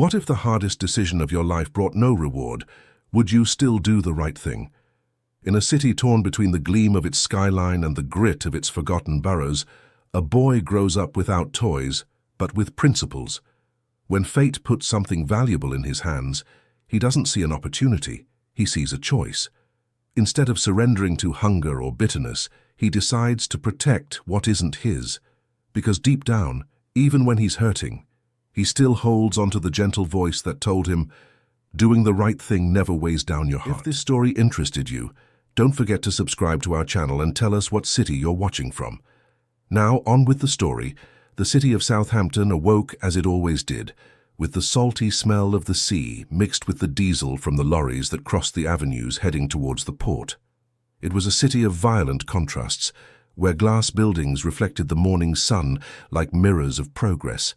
What if the hardest decision of your life brought no reward? Would you still do the right thing? In a city torn between the gleam of its skyline and the grit of its forgotten boroughs, a boy grows up without toys, but with principles. When fate puts something valuable in his hands, he doesn't see an opportunity, he sees a choice. Instead of surrendering to hunger or bitterness, he decides to protect what isn't his. Because deep down, even when he's hurting, he still holds onto the gentle voice that told him, doing the right thing never weighs down your heart. If this story interested you, don't forget to subscribe to our channel and tell us what city you're watching from. Now, on with the story. The city of Southampton awoke as it always did, with the salty smell of the sea mixed with the diesel from the lorries that crossed the avenues heading towards the port. It was a city of violent contrasts, where glass buildings reflected the morning sun like mirrors of progress,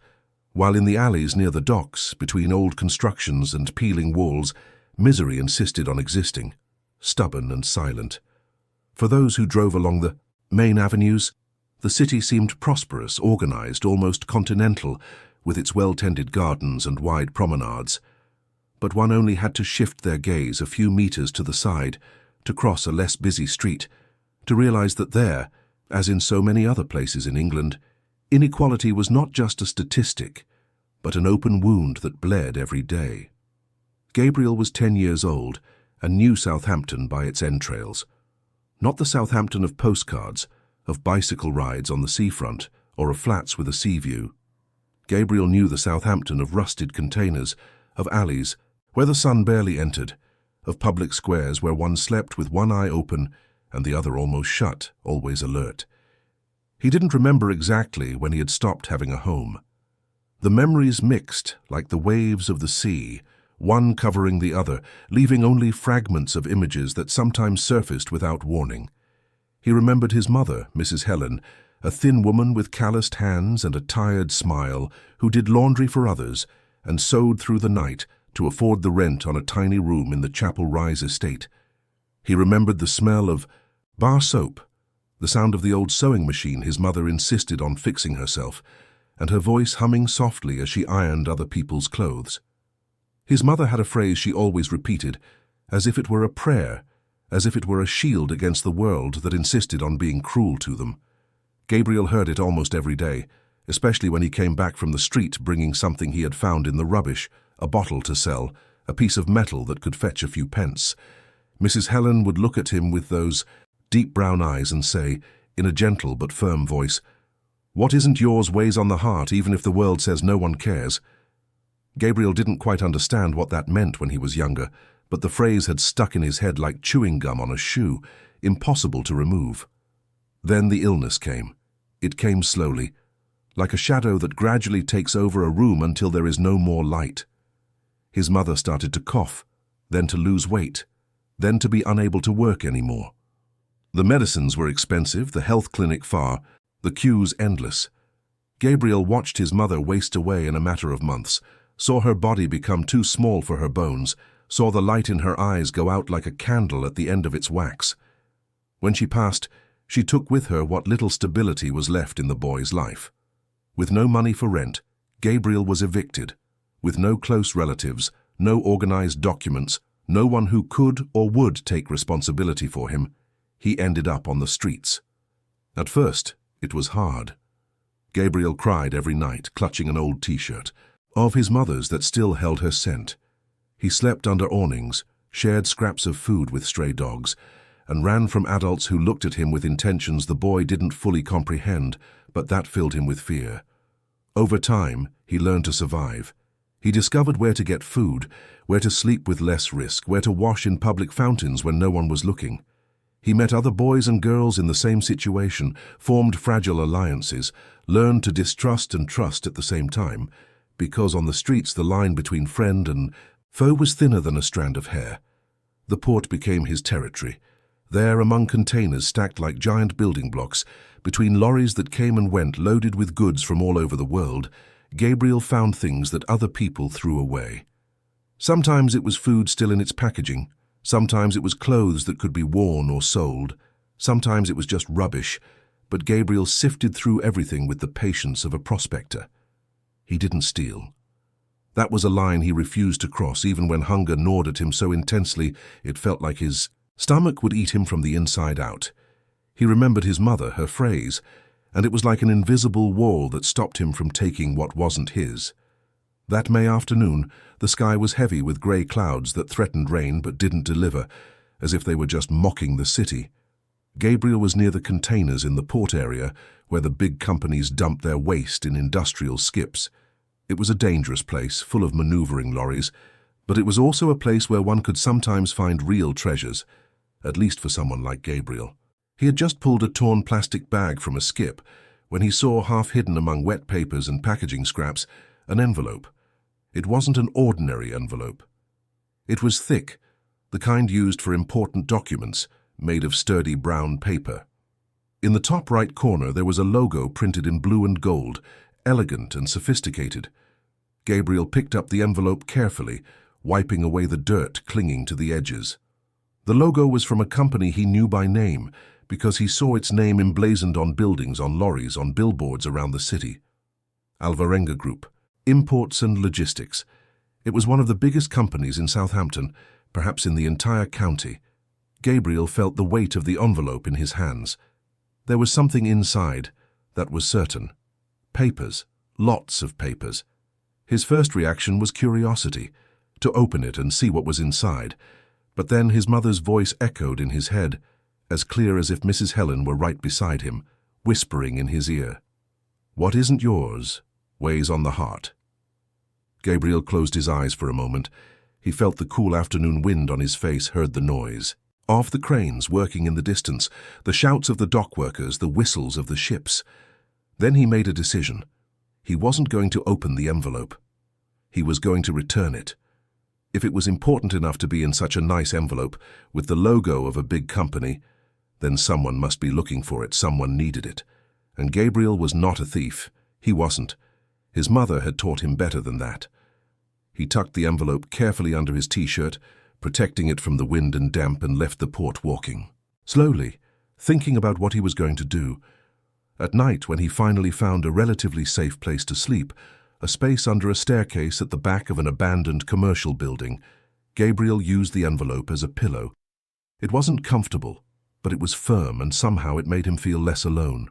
while in the alleys near the docks, between old constructions and peeling walls, misery insisted on existing, stubborn and silent. For those who drove along the main avenues, the city seemed prosperous, organized, almost continental, with its well-tended gardens and wide promenades. But one only had to shift their gaze a few meters to the side, to cross a less busy street, to realize that there, as in so many other places in England, inequality was not just a statistic, but an open wound that bled every day. Gabriel was 10 years old and knew Southampton by its entrails. Not the Southampton of postcards, of bicycle rides on the seafront, or of flats with a sea view. Gabriel knew the Southampton of rusted containers, of alleys where the sun barely entered, of public squares where one slept with one eye open and the other almost shut, always alert. He didn't remember exactly when he had stopped having a home. The memories mixed like the waves of the sea, one covering the other, leaving only fragments of images that sometimes surfaced without warning. He remembered his mother, Mrs. Helen, a thin woman with calloused hands and a tired smile, who did laundry for others and sewed through the night to afford the rent on a tiny room in the Chapel Rise estate. He remembered the smell of bar soap, the sound of the old sewing machine his mother insisted on fixing herself, and her voice humming softly as she ironed other people's clothes. His mother had a phrase she always repeated, as if it were a prayer, as if it were a shield against the world that insisted on being cruel to them. Gabriel heard it almost every day, especially when he came back from the street bringing something he had found in the rubbish, a bottle to sell, a piece of metal that could fetch a few pence. Mrs. Helen would look at him with those deep brown eyes and say, in a gentle but firm voice, "What isn't yours weighs on the heart, even if the world says no one cares." Gabriel didn't quite understand what that meant when he was younger, but the phrase had stuck in his head like chewing gum on a shoe, impossible to remove. Then the illness came. It came slowly, like a shadow that gradually takes over a room until there is no more light. His mother started to cough, then to lose weight, then to be unable to work anymore. The medicines were expensive, the health clinic far, the queues endless. Gabriel watched his mother waste away in a matter of months, saw her body become too small for her bones, saw the light in her eyes go out like a candle at the end of its wax. When she passed, she took with her what little stability was left in the boy's life. With no money for rent, Gabriel was evicted. With no close relatives, no organized documents, no one who could or would take responsibility for him, he ended up on the streets. At first, it was hard. Gabriel cried every night, clutching an old t-shirt, of his mother's that still held her scent. He slept under awnings, shared scraps of food with stray dogs, and ran from adults who looked at him with intentions the boy didn't fully comprehend, but that filled him with fear. Over time, he learned to survive. He discovered where to get food, where to sleep with less risk, where to wash in public fountains when no one was looking. He met other boys and girls in the same situation, formed fragile alliances, learned to distrust and trust at the same time, because on the streets the line between friend and foe was thinner than a strand of hair. The port became his territory. There, among containers stacked like giant building blocks, between lorries that came and went loaded with goods from all over the world, Gabriel found things that other people threw away. Sometimes it was food still in its packaging. Sometimes it was clothes that could be worn or sold. Sometimes it was just rubbish, but Gabriel sifted through everything with the patience of a prospector. He didn't steal. That was a line he refused to cross, even when hunger gnawed at him so intensely it felt like his stomach would eat him from the inside out. He remembered his mother, her phrase, and it was like an invisible wall that stopped him from taking what wasn't his. That May afternoon, the sky was heavy with grey clouds that threatened rain but didn't deliver, as if they were just mocking the city. Gabriel was near the containers in the port area where the big companies dumped their waste in industrial skips. It was a dangerous place, full of maneuvering lorries, but it was also a place where one could sometimes find real treasures, at least for someone like Gabriel. He had just pulled a torn plastic bag from a skip when he saw, half hidden among wet papers and packaging scraps, an envelope. It wasn't an ordinary envelope. It was thick, the kind used for important documents, made of sturdy brown paper. In the top right corner there was a logo printed in blue and gold, elegant and sophisticated. Gabriel picked up the envelope carefully, wiping away the dirt clinging to the edges. The logo was from a company he knew by name, because he saw its name emblazoned on buildings, on lorries, on billboards around the city. Alvarenga Group, Imports and Logistics. It was one of the biggest companies in Southampton, perhaps in the entire county. Gabriel felt the weight of the envelope in his hands. There was something inside, that was certain. Papers, lots of papers. His first reaction was curiosity, to open it and see what was inside, but then his mother's voice echoed in his head, as clear as if Mrs. Helen were right beside him, whispering in his ear. "What isn't yours weighs on the heart." Gabriel closed his eyes for a moment. He felt the cool afternoon wind on his face, heard the noise of the cranes working in the distance, the shouts of the dock workers, the whistles of the ships. Then he made a decision. He wasn't going to open the envelope. He was going to return it. If it was important enough to be in such a nice envelope, with the logo of a big company, then someone must be looking for it, someone needed it. And Gabriel was not a thief. He wasn't. His mother had taught him better than that. He tucked the envelope carefully under his t-shirt, protecting it from the wind and damp, and left the port walking. Slowly, thinking about what he was going to do. At night, when he finally found a relatively safe place to sleep, a space under a staircase at the back of an abandoned commercial building, Gabriel used the envelope as a pillow. It wasn't comfortable, but it was firm, and somehow it made him feel less alone.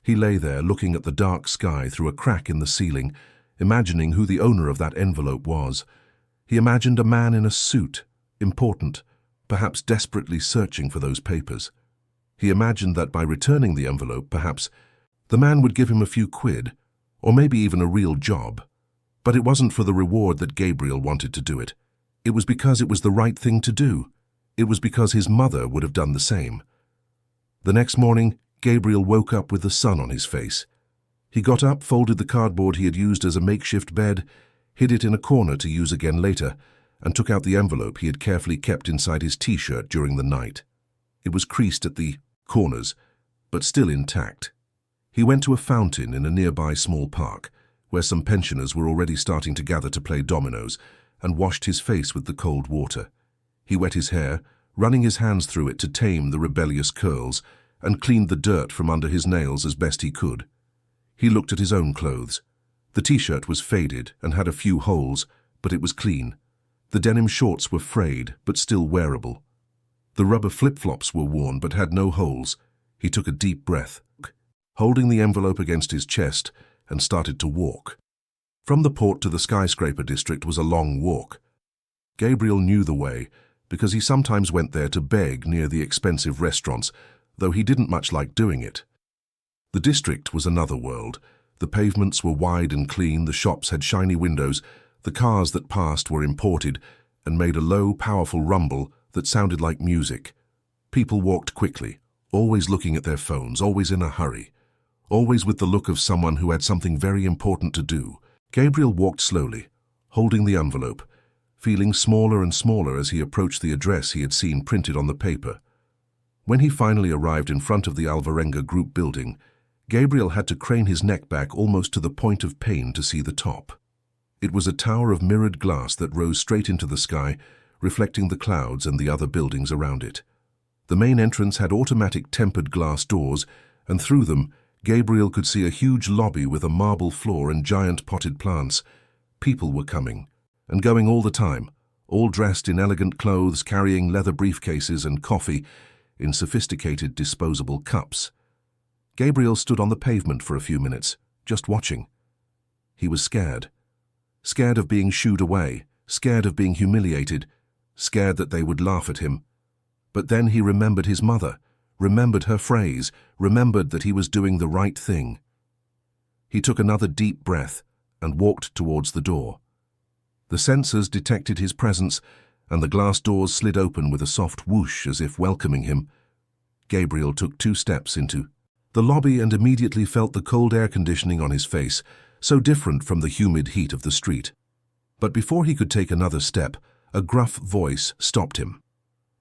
He lay there, looking at the dark sky through a crack in the ceiling, imagining who the owner of that envelope was. He imagined a man in a suit, important, perhaps desperately searching for those papers. He imagined that by returning the envelope, perhaps, the man would give him a few quid, or maybe even a real job. But it wasn't for the reward that Gabriel wanted to do it. It was because it was the right thing to do. It was because his mother would have done the same. The next morning, Gabriel woke up with the sun on his face. He got up, folded the cardboard he had used as a makeshift bed, hid it in a corner to use again later, and took out the envelope he had carefully kept inside his t-shirt during the night. It was creased at the corners, but still intact. He went to a fountain in a nearby small park, where some pensioners were already starting to gather to play dominoes, and washed his face with the cold water. He wet his hair, running his hands through it to tame the rebellious curls, and cleaned the dirt from under his nails as best he could. He looked at his own clothes. The t-shirt was faded and had a few holes, but it was clean. The denim shorts were frayed, but still wearable. The rubber flip-flops were worn, but had no holes. He took a deep breath, holding the envelope against his chest, and started to walk. From the port to the skyscraper district was a long walk. Gabriel knew the way, because he sometimes went there to beg near the expensive restaurants, though he didn't much like doing it. The district was another world. The pavements were wide and clean, the shops had shiny windows, the cars that passed were imported and made a low, powerful rumble that sounded like music. People walked quickly, always looking at their phones, always in a hurry, always with the look of someone who had something very important to do. Gabriel walked slowly, holding the envelope, feeling smaller and smaller as he approached the address he had seen printed on the paper. When he finally arrived in front of the Alvarenga Group building, Gabriel had to crane his neck back almost to the point of pain to see the top. It was a tower of mirrored glass that rose straight into the sky, reflecting the clouds and the other buildings around it. The main entrance had automatic tempered glass doors, and through them, Gabriel could see a huge lobby with a marble floor and giant potted plants. People were coming and going all the time, all dressed in elegant clothes, carrying leather briefcases and coffee in sophisticated disposable cups. Gabriel stood on the pavement for a few minutes, just watching. He was scared. Scared of being shooed away, scared of being humiliated, scared that they would laugh at him. But then he remembered his mother, remembered her phrase, remembered that he was doing the right thing. He took another deep breath and walked towards the door. The sensors detected his presence, and the glass doors slid open with a soft whoosh as if welcoming him. Gabriel took 2 steps into the lobby and immediately felt the cold air conditioning on his face, so different from the humid heat of the street. But before he could take another step, a gruff voice stopped him.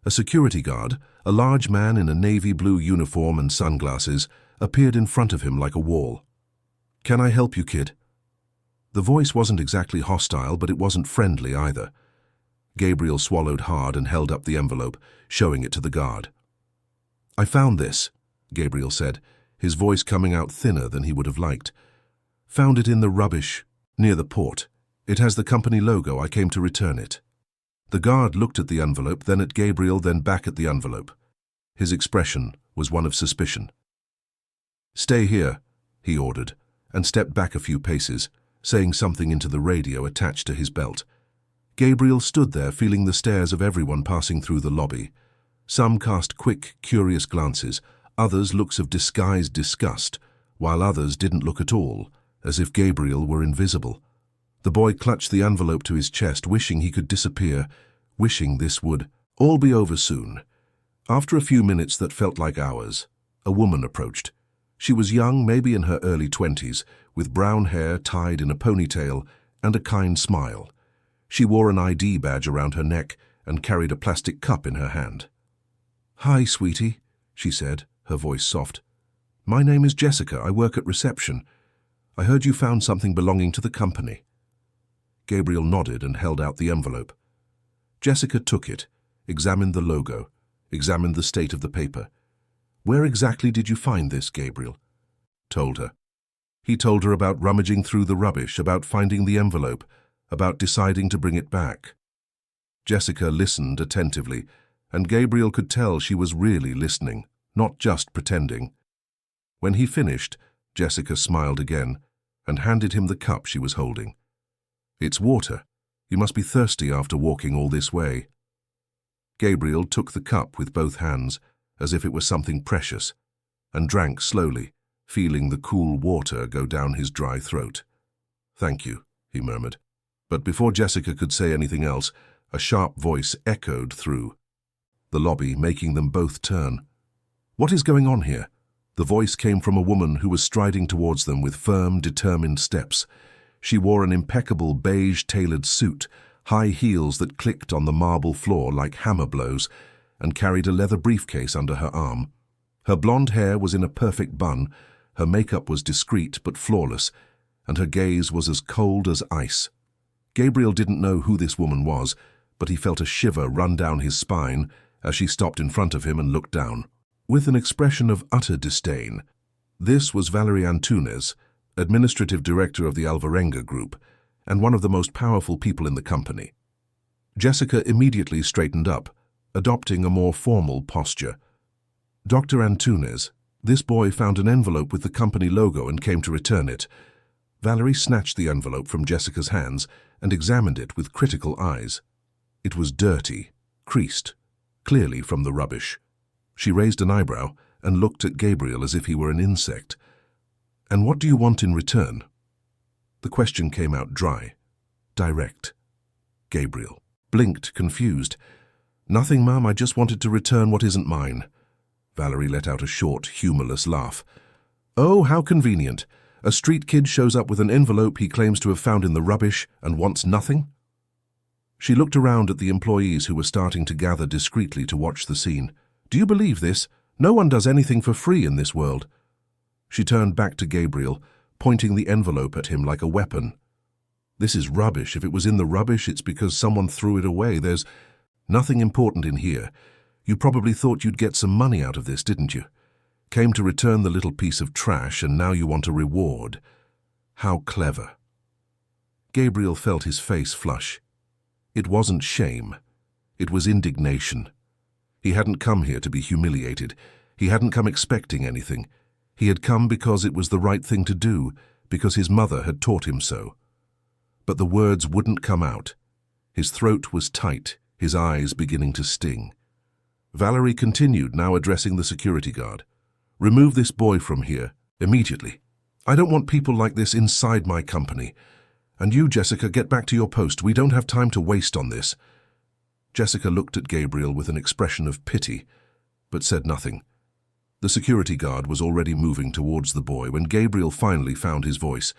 A security guard, a large man in a navy blue uniform and sunglasses, appeared in front of him like a wall. "Can I help you, kid?" The voice wasn't exactly hostile, but it wasn't friendly either. Gabriel swallowed hard and held up the envelope, showing it to the guard. "I found this," Gabriel said, his voice coming out thinner than he would have liked. "Found it in the rubbish, near the port. It has the company logo. I came to return it." The guard looked at the envelope, then at Gabriel, then back at the envelope. His expression was one of suspicion. "Stay here," he ordered, and stepped back a few paces, saying something into the radio attached to his belt. Gabriel stood there, feeling the stares of everyone passing through the lobby. Some cast quick, curious glances, others looks of disguised disgust, while others didn't look at all, as if Gabriel were invisible. The boy clutched the envelope to his chest, wishing he could disappear, wishing this would all be over soon. After a few minutes that felt like hours, a woman approached. She was young, maybe in her early 20s, with brown hair tied in a ponytail and a kind smile. She wore an ID badge around her neck and carried a plastic cup in her hand. "Hi, sweetie," she said, her voice soft. "My name is Jessica. I work at reception. I heard you found something belonging to the company." Gabriel nodded and held out the envelope. Jessica took it, examined the logo, examined the state of the paper. "Where exactly did you find this, Gabriel?" Told her. He told her about rummaging through the rubbish, about finding the envelope, about deciding to bring it back. Jessica listened attentively, and Gabriel could tell she was really listening, not just pretending. When he finished, Jessica smiled again and handed him the cup she was holding. "It's water. You must be thirsty after walking all this way." Gabriel took the cup with both hands, as if it was something precious, and drank slowly, feeling the cool water go down his dry throat. "Thank you," he murmured. But before Jessica could say anything else, a sharp voice echoed through the lobby, making them both turn. "What is going on here?" The voice came from a woman who was striding towards them with firm, determined steps. She wore an impeccable beige-tailored suit, high heels that clicked on the marble floor like hammer blows, and carried a leather briefcase under her arm. Her blonde hair was in a perfect bun, her makeup was discreet but flawless, and her gaze was as cold as ice. Gabriel didn't know who this woman was, but he felt a shiver run down his spine as she stopped in front of him and looked down, with an expression of utter disdain. This was Valerie Antunes, administrative director of the Alvarenga Group, and one of the most powerful people in the company. Jessica immediately straightened up, adopting a more formal posture. "Dr. Antunes, this boy found an envelope with the company logo and came to return it." Valerie snatched the envelope from Jessica's hands and examined it with critical eyes. It was dirty, creased, clearly from the rubbish. She raised an eyebrow and looked at Gabriel as if he were an insect. "And what do you want in return?" The question came out dry, direct. Gabriel blinked, confused. "Nothing, Mum, I just wanted to return what isn't mine." Valerie let out a short, humorless laugh. "Oh, how convenient. A street kid shows up with an envelope he claims to have found in the rubbish and wants nothing?" She looked around at the employees who were starting to gather discreetly to watch the scene. "Do you believe this? No one does anything for free in this world." She turned back to Gabriel, pointing the envelope at him like a weapon. "This is rubbish. If it was in the rubbish, it's because someone threw it away. There's nothing important in here. You probably thought you'd get some money out of this, didn't you? Came to return the little piece of trash, and now you want a reward. How clever." Gabriel felt his face flush. It wasn't shame. It was indignation. He hadn't come here to be humiliated. He hadn't come expecting anything. He had come because it was the right thing to do, because his mother had taught him so. But the words wouldn't come out. His throat was tight, his eyes beginning to sting. Valerie continued, now addressing the security guard. "Remove this boy from here, immediately. I don't want people like this inside my company. And you, Jessica, get back to your post. We don't have time to waste on this." Jessica looked at Gabriel with an expression of pity, but said nothing. The security guard was already moving towards the boy when Gabriel finally found his voice.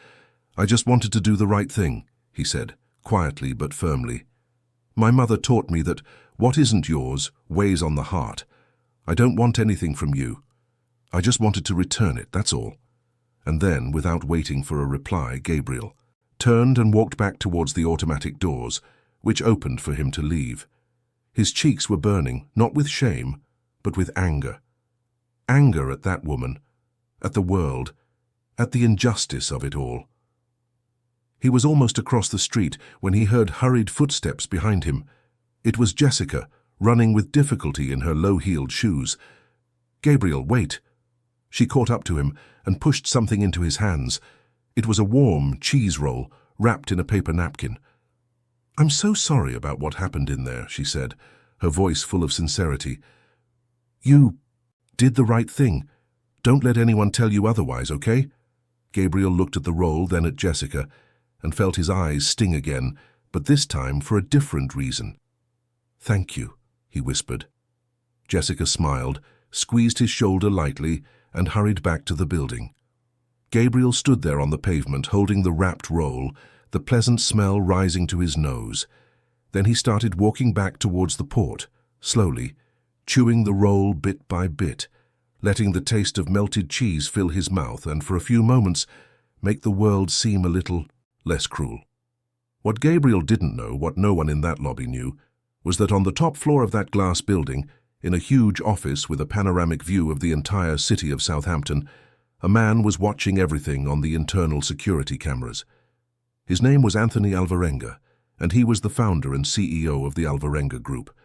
"I just wanted to do the right thing," he said, quietly but firmly. "My mother taught me that what isn't yours weighs on the heart. I don't want anything from you. I just wanted to return it, that's all." And then, without waiting for a reply, Gabriel turned and walked back towards the automatic doors, which opened for him to leave. His cheeks were burning, not with shame, but with anger. Anger at that woman, at the world, at the injustice of it all. He was almost across the street when he heard hurried footsteps behind him. It was Jessica, running with difficulty in her low-heeled shoes. "Gabriel, wait." She caught up to him and pushed something into his hands. It was a warm cheese roll, wrapped in a paper napkin. "I'm so sorry about what happened in there," she said, her voice full of sincerity. "You did the right thing. Don't let anyone tell you otherwise, okay?" Gabriel looked at the roll, then at Jessica, and felt his eyes sting again, but this time for a different reason. "Thank you," he whispered. Jessica smiled, squeezed his shoulder lightly, and hurried back to the building. Gabriel stood there on the pavement, holding the wrapped roll, the pleasant smell rising to his nose. Then he started walking back towards the port, slowly, chewing the roll bit by bit, letting the taste of melted cheese fill his mouth and for a few moments make the world seem a little less cruel. What Gabriel didn't know, what no one in that lobby knew, was that on the top floor of that glass building, in a huge office with a panoramic view of the entire city of Southampton, a man was watching everything on the internal security cameras. His name was Anthony Alvarenga, and he was the founder and CEO of the Alvarenga Group.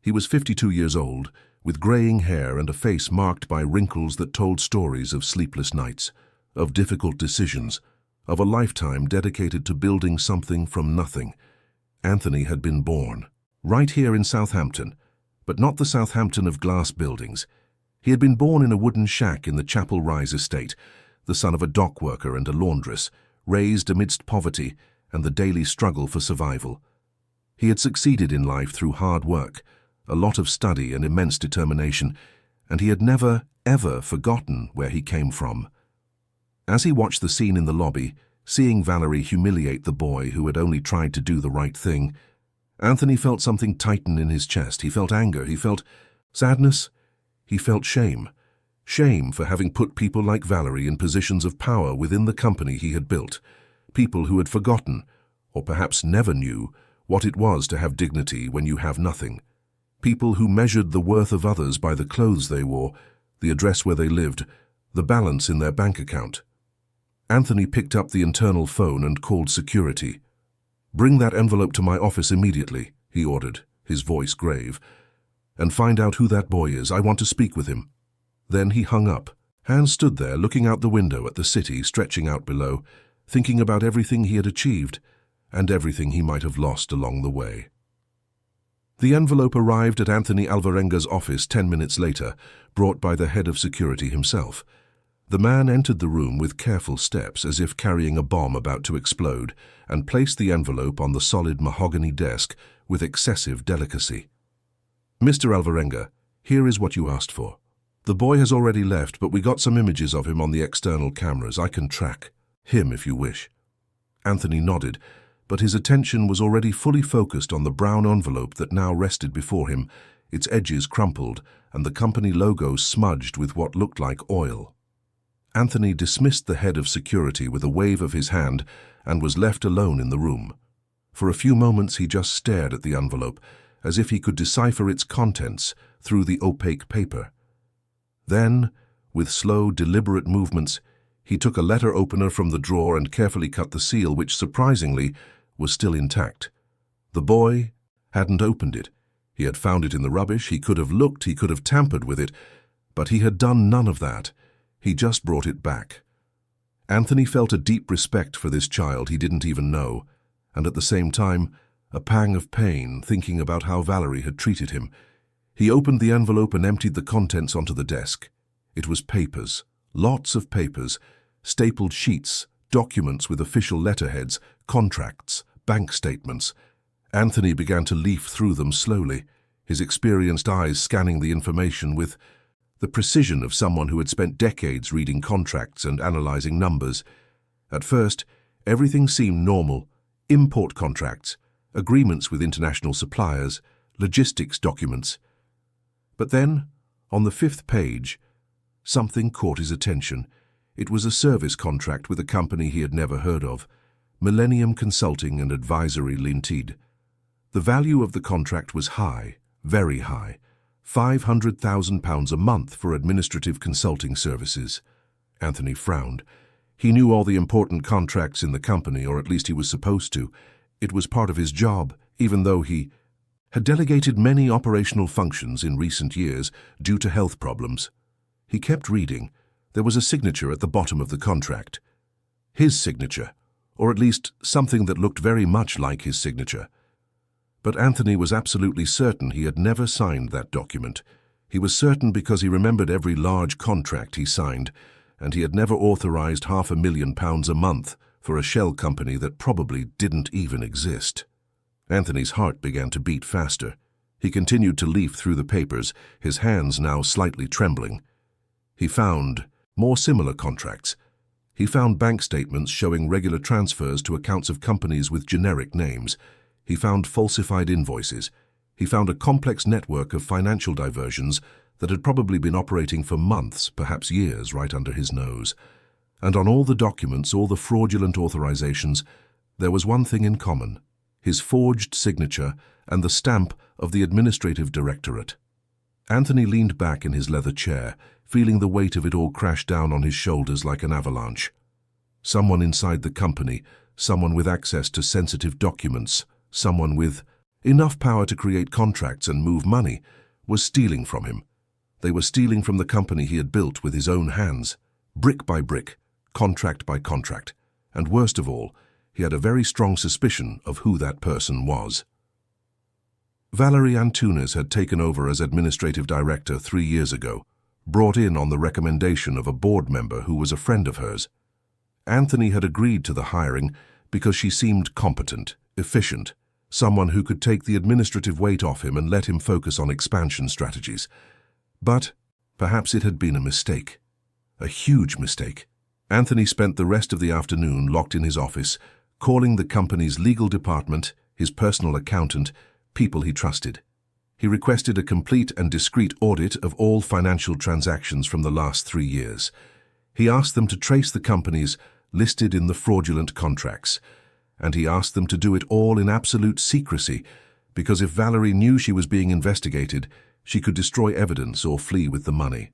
He was 52 years old, with graying hair and a face marked by wrinkles that told stories of sleepless nights, of difficult decisions, of a lifetime dedicated to building something from nothing. Anthony had been born right here in Southampton, but not the Southampton of glass buildings. He had been born in a wooden shack in the Chapel Rise estate, the son of a dock worker and a laundress, raised amidst poverty and the daily struggle for survival. He had succeeded in life through hard work, a lot of study and immense determination, and he had never, ever forgotten where he came from. As he watched the scene in the lobby, seeing Valerie humiliate the boy who had only tried to do the right thing, Anthony felt something tighten in his chest. He felt anger, he felt sadness, he felt shame. Shame for having put people like Valerie in positions of power within the company he had built, people who had forgotten, or perhaps never knew, what it was to have dignity when you have nothing. People who measured the worth of others by the clothes they wore, the address where they lived, the balance in their bank account. Anthony picked up the internal phone and called security. "Bring that envelope to my office immediately," he ordered, his voice grave. "And find out who that boy is. I want to speak with him." Then he hung up. Hans stood there looking out the window at the city stretching out below, thinking about everything he had achieved and everything he might have lost along the way. The envelope arrived at Anthony Alvarenga's office 10 minutes later, brought by the head of security himself. The man entered the room with careful steps, as if carrying a bomb about to explode, and placed the envelope on the solid mahogany desk with excessive delicacy. "Mr. Alvarenga, here is what you asked for. The boy has already left, but we got some images of him on the external cameras. I can track him if you wish." Anthony nodded, but his attention was already fully focused on the brown envelope that now rested before him, its edges crumpled and the company logo smudged with what looked like oil. Anthony dismissed the head of security with a wave of his hand and was left alone in the room. For a few moments he just stared at the envelope, as if he could decipher its contents through the opaque paper. Then, with slow, deliberate movements, he took a letter opener from the drawer and carefully cut the seal, which, surprisingly, was still intact. The boy hadn't opened it. He had found it in the rubbish. He could have looked, he could have tampered with it, but he had done none of that. He just brought it back. Anthony felt a deep respect for this child he didn't even know, and at the same time, a pang of pain thinking about how Valerie had treated him. He opened the envelope and emptied the contents onto the desk. It was papers, lots of papers, stapled sheets, documents with official letterheads, contracts, bank statements. Anthony began to leaf through them slowly, his experienced eyes scanning the information with the precision of someone who had spent decades reading contracts and analyzing numbers. At first, everything seemed normal: import contracts, agreements with international suppliers, logistics documents. But then, on the 5th page, something caught his attention. It was a service contract with a company he had never heard of, Millennium Consulting and Advisory Limited. The value of the contract was high, very high, £500,000 a month for administrative consulting services. Anthony frowned. He knew all the important contracts in the company, or at least he was supposed to. It was part of his job, even though he had delegated many operational functions in recent years due to health problems. He kept reading. There was a signature at the bottom of the contract. His signature, or at least something that looked very much like his signature. But Anthony was absolutely certain he had never signed that document. He was certain because he remembered every large contract he signed, and he had never authorized £500,000 a month for a shell company that probably didn't even exist. Anthony's heart began to beat faster. He continued to leaf through the papers, his hands now slightly trembling. He found more similar contracts. He found bank statements showing regular transfers to accounts of companies with generic names. He found falsified invoices. He found a complex network of financial diversions that had probably been operating for months, perhaps years, right under his nose. And on all the documents, all the fraudulent authorizations, there was one thing in common: his forged signature and the stamp of the administrative directorate. Anthony leaned back in his leather chair, feeling the weight of it all crash down on his shoulders like an avalanche. Someone inside the company, someone with access to sensitive documents, someone with enough power to create contracts and move money, was stealing from him. They were stealing from the company he had built with his own hands, brick by brick, contract by contract, and worst of all, he had a very strong suspicion of who that person was. Valerie Antunes had taken over as administrative director 3 years ago, brought in on the recommendation of a board member who was a friend of hers. Anthony had agreed to the hiring because she seemed competent, efficient, someone who could take the administrative weight off him and let him focus on expansion strategies. But perhaps it had been a mistake. A huge mistake. Anthony spent the rest of the afternoon locked in his office, calling the company's legal department, his personal accountant, people he trusted. He requested a complete and discreet audit of all financial transactions from the last 3 years. He asked them to trace the companies listed in the fraudulent contracts, and he asked them to do it all in absolute secrecy, because if Valerie knew she was being investigated, she could destroy evidence or flee with the money.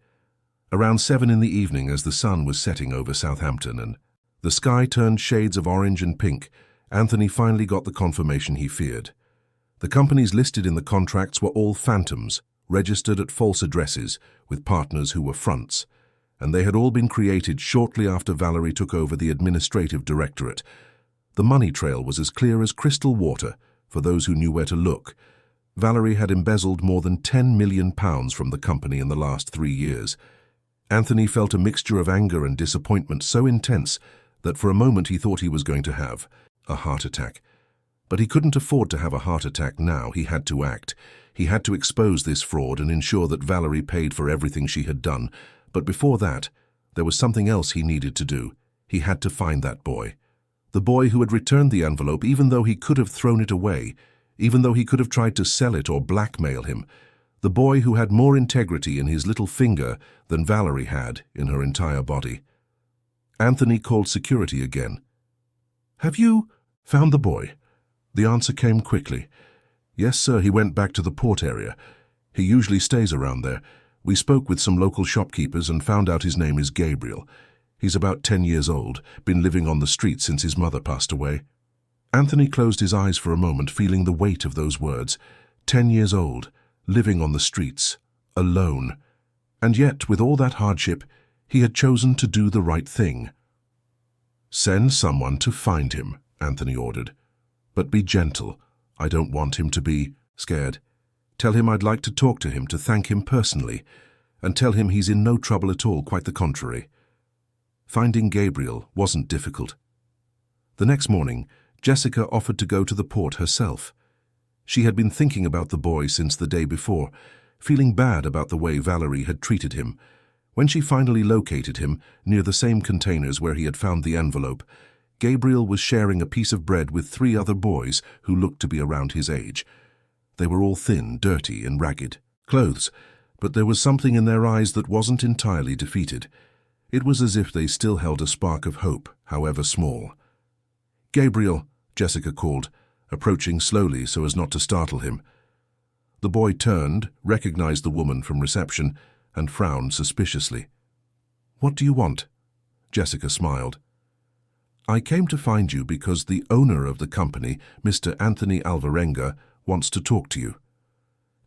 Around 7 in the evening, as the sun was setting over Southampton and the sky turned shades of orange and pink, Anthony finally got the confirmation he feared. The companies listed in the contracts were all phantoms, registered at false addresses, with partners who were fronts, and they had all been created shortly after Valerie took over the administrative directorate. The money trail was as clear as crystal water for those who knew where to look. Valerie had embezzled more than £10 million from the company in the last 3 years. Anthony felt a mixture of anger and disappointment so intense that for a moment he thought he was going to have a heart attack. But he couldn't afford to have a heart attack now. He had to act. He had to expose this fraud and ensure that Valerie paid for everything she had done. But before that, there was something else he needed to do. He had to find that boy. The boy who had returned the envelope, even though he could have thrown it away, even though he could have tried to sell it or blackmail him. The boy who had more integrity in his little finger than Valerie had in her entire body. Anthony called security again. "Have you found the boy?" The answer came quickly. "Yes, sir, he went back to the port area. He usually stays around there. We spoke with some local shopkeepers and found out his name is Gabriel. He's about 10 years old, been living on the street since his mother passed away." Anthony closed his eyes for a moment, feeling the weight of those words. 10 years old, living on the streets, alone. And yet, with all that hardship, he had chosen to do the right thing. "Send someone to find him," Anthony ordered. "But be gentle. I don't want him to be scared. Tell him I'd like to talk to him, to thank him personally, and tell him he's in no trouble at all, quite the contrary." Finding Gabriel wasn't difficult. The next morning, Jessica offered to go to the port herself. She had been thinking about the boy since the day before, feeling bad about the way Valerie had treated him. When she finally located him, near the same containers where he had found the envelope, Gabriel was sharing a piece of bread with 3 other boys who looked to be around his age. They were all thin, dirty, and ragged clothes, but there was something in their eyes that wasn't entirely defeated. It was as if they still held a spark of hope, however small. "Gabriel," Jessica called, approaching slowly so as not to startle him. The boy turned, recognized the woman from reception, and frowned suspiciously. "What do you want?" Jessica smiled. "I came to find you because the owner of the company, Mr. Anthony Alvarenga, wants to talk to you."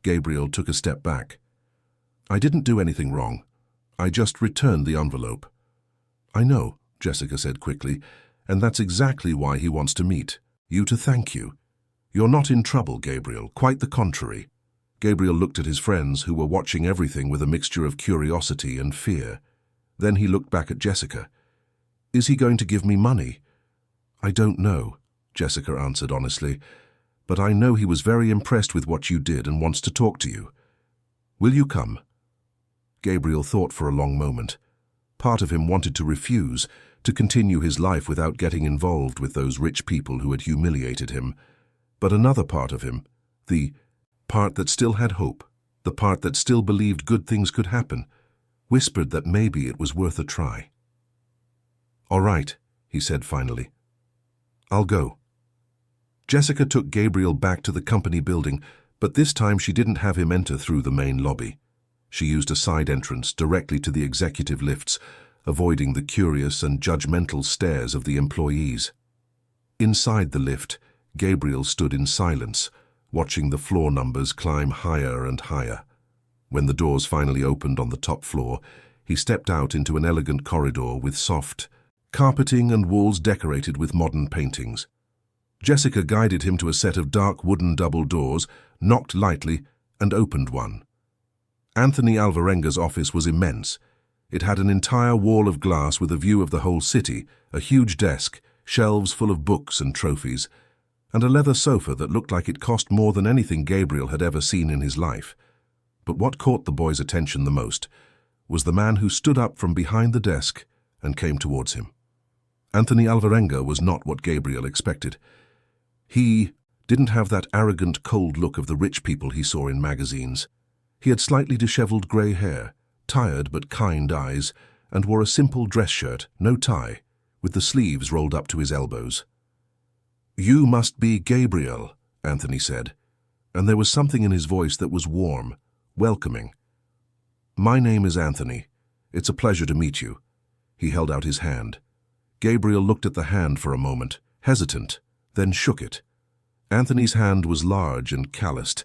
Gabriel took a step back. "I didn't do anything wrong. I just returned the envelope." "I know," Jessica said quickly, "and that's exactly why he wants to meet you, to thank you. You're not in trouble, Gabriel, quite the contrary." Gabriel looked at his friends, who were watching everything with a mixture of curiosity and fear. Then he looked back at Jessica. "Is he going to give me money?" "I don't know," Jessica answered honestly, "but I know he was very impressed with what you did and wants to talk to you. Will you come?" Gabriel thought for a long moment. Part of him wanted to refuse, to continue his life without getting involved with those rich people who had humiliated him. But another part of him, the part that still had hope, the part that still believed good things could happen, whispered that maybe it was worth a try. "All right," he said finally. "I'll go." Jessica took Gabriel back to the company building, but this time she didn't have him enter through the main lobby. She used a side entrance directly to the executive lifts, avoiding the curious and judgmental stares of the employees. Inside the lift, Gabriel stood in silence, watching the floor numbers climb higher and higher. When the doors finally opened on the top floor, he stepped out into an elegant corridor with soft carpeting and walls decorated with modern paintings. Jessica guided him to a set of dark wooden double doors, knocked lightly, and opened one. Anthony Alvarenga's office was immense. It had an entire wall of glass with a view of the whole city, a huge desk, shelves full of books and trophies, and a leather sofa that looked like it cost more than anything Gabriel had ever seen in his life. But what caught the boy's attention the most was the man who stood up from behind the desk and came towards him. Anthony Alvarenga was not what Gabriel expected. He didn't have that arrogant, cold look of the rich people he saw in magazines. He had slightly disheveled grey hair, tired but kind eyes, and wore a simple dress shirt, no tie, with the sleeves rolled up to his elbows. "You must be Gabriel," Anthony said, and there was something in his voice that was warm, welcoming. "My name is Anthony. It's a pleasure to meet you." He held out his hand. Gabriel looked at the hand for a moment, hesitant, then shook it. Anthony's hand was large and calloused,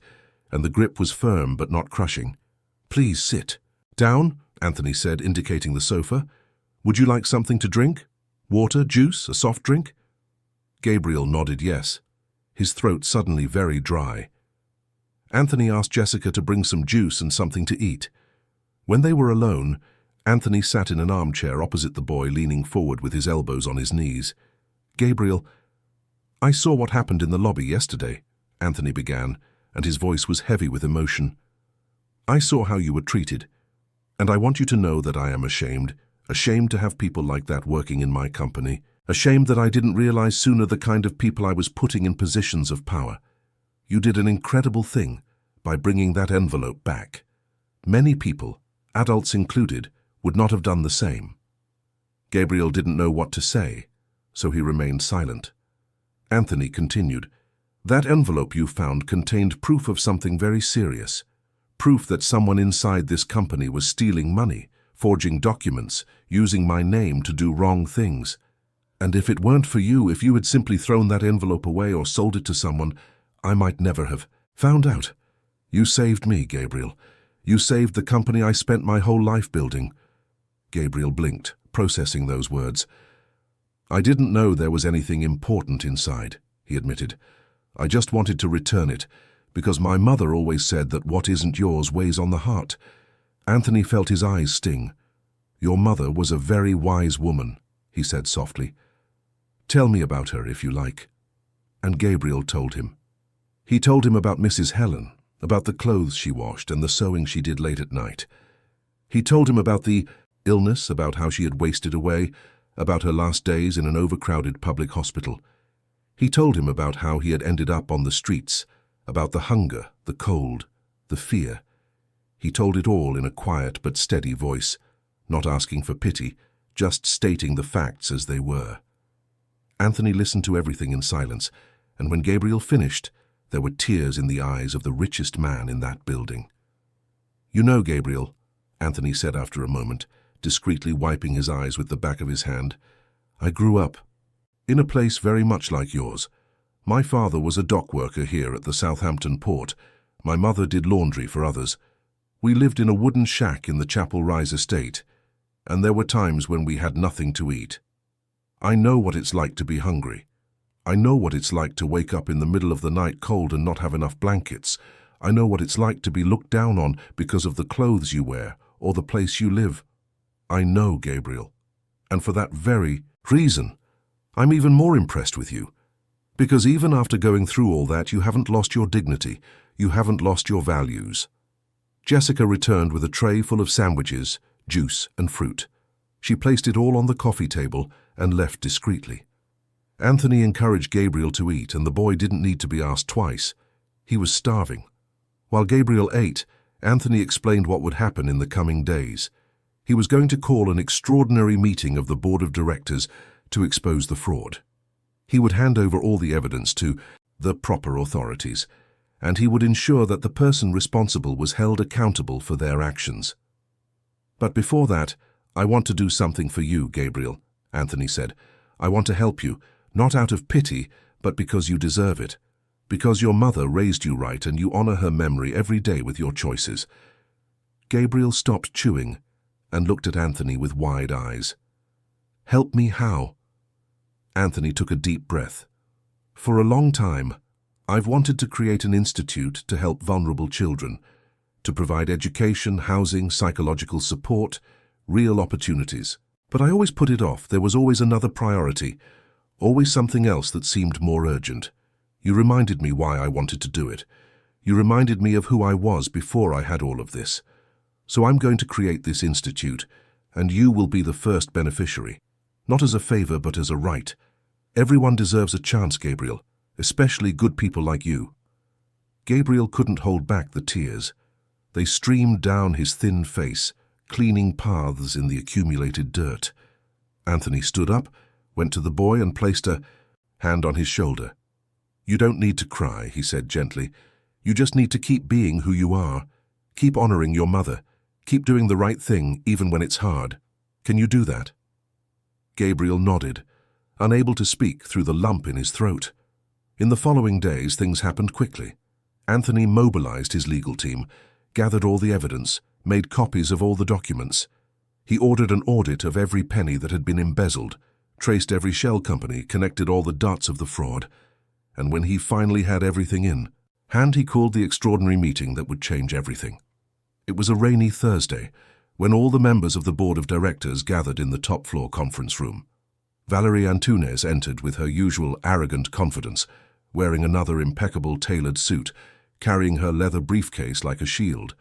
and the grip was firm but not crushing. "Please sit." "Down," Anthony said, indicating the sofa. "Would you like something to drink? Water, juice, a soft drink?" Gabriel nodded yes, his throat suddenly very dry. Anthony asked Jessica to bring some juice and something to eat. When they were alone, Anthony sat in an armchair opposite the boy, leaning forward with his elbows on his knees. "Gabriel, I saw what happened in the lobby yesterday," Anthony began, and his voice was heavy with emotion. "I saw how you were treated, and I want you to know that I am ashamed to have people like that working in my company, ashamed that I didn't realize sooner the kind of people I was putting in positions of power. You did an incredible thing by bringing that envelope back. Many people, adults included, would not have done the same." Gabriel didn't know what to say, so he remained silent. Anthony continued, "That envelope you found contained proof of something very serious. Proof that someone inside this company was stealing money, forging documents, using my name to do wrong things. And if it weren't for you, if you had simply thrown that envelope away or sold it to someone, I might never have found out. You saved me, Gabriel. You saved the company I spent my whole life building." Gabriel blinked, processing those words. "I didn't know there was anything important inside," he admitted. "I just wanted to return it, because my mother always said that what isn't yours weighs on the heart." Anthony felt his eyes sting. "Your mother was a very wise woman," he said softly. "Tell me about her, if you like." And Gabriel told him. He told him about Mrs. Helen, about the clothes she washed and the sewing she did late at night. He told him about the illness, about how she had wasted away, about her last days in an overcrowded public hospital. He told him about how he had ended up on the streets, about the hunger, the cold, the fear. He told it all in a quiet but steady voice, not asking for pity, just stating the facts as they were. Anthony listened to everything in silence, and when Gabriel finished, there were tears in the eyes of the richest man in that building. "You know, Gabriel," Anthony said after a moment, discreetly wiping his eyes with the back of his hand, "I grew up in a place very much like yours. My father was a dock worker here at the Southampton port. My mother did laundry for others. We lived in a wooden shack in the Chapel Rise estate, and there were times when we had nothing to eat. I know what it's like to be hungry. I know what it's like to wake up in the middle of the night cold and not have enough blankets. I know what it's like to be looked down on because of the clothes you wear or the place you live. I know, Gabriel. And for that very reason, I'm even more impressed with you. Because even after going through all that, you haven't lost your dignity. You haven't lost your values." Jessica returned with a tray full of sandwiches, juice, and fruit. She placed it all on the coffee table and left discreetly. Anthony encouraged Gabriel to eat, and the boy didn't need to be asked twice. He was starving. While Gabriel ate, Anthony explained what would happen in the coming days. He was going to call an extraordinary meeting of the board of directors to expose the fraud. He would hand over all the evidence to the proper authorities, and he would ensure that the person responsible was held accountable for their actions. "But before that, I want to do something for you, Gabriel," Anthony said. "I want to help you, not out of pity, but because you deserve it. Because your mother raised you right and you honor her memory every day with your choices." Gabriel stopped chewing and looked at Anthony with wide eyes. "Help me how?" Anthony took a deep breath. "For a long time, I've wanted to create an institute to help vulnerable children, to provide education, housing, psychological support, real opportunities. But I always put it off. There was always another priority, always something else that seemed more urgent. You reminded me why I wanted to do it. You reminded me of who I was before I had all of this. So I'm going to create this institute, and you will be the first beneficiary. Not as a favor, but as a right. Everyone deserves a chance, Gabriel, especially good people like you." Gabriel couldn't hold back the tears. They streamed down his thin face, cleaning paths in the accumulated dirt. Anthony stood up, went to the boy and placed a hand on his shoulder. "You don't need to cry," he said gently. "You just need to keep being who you are. Keep honoring your mother. Keep doing the right thing even when it's hard. Can you do that?" Gabriel nodded, unable to speak through the lump in his throat. In the following days, things happened quickly. Anthony mobilized his legal team, gathered all the evidence, made copies of all the documents. He ordered an audit of every penny that had been embezzled, traced every shell company, connected all the dots of the fraud. And when he finally had everything in hand, he called the extraordinary meeting that would change everything. It was a rainy Thursday, when all the members of the board of directors gathered in the top-floor conference room. Valerie Antunes entered with her usual arrogant confidence, wearing another impeccable tailored suit, carrying her leather briefcase like a shield.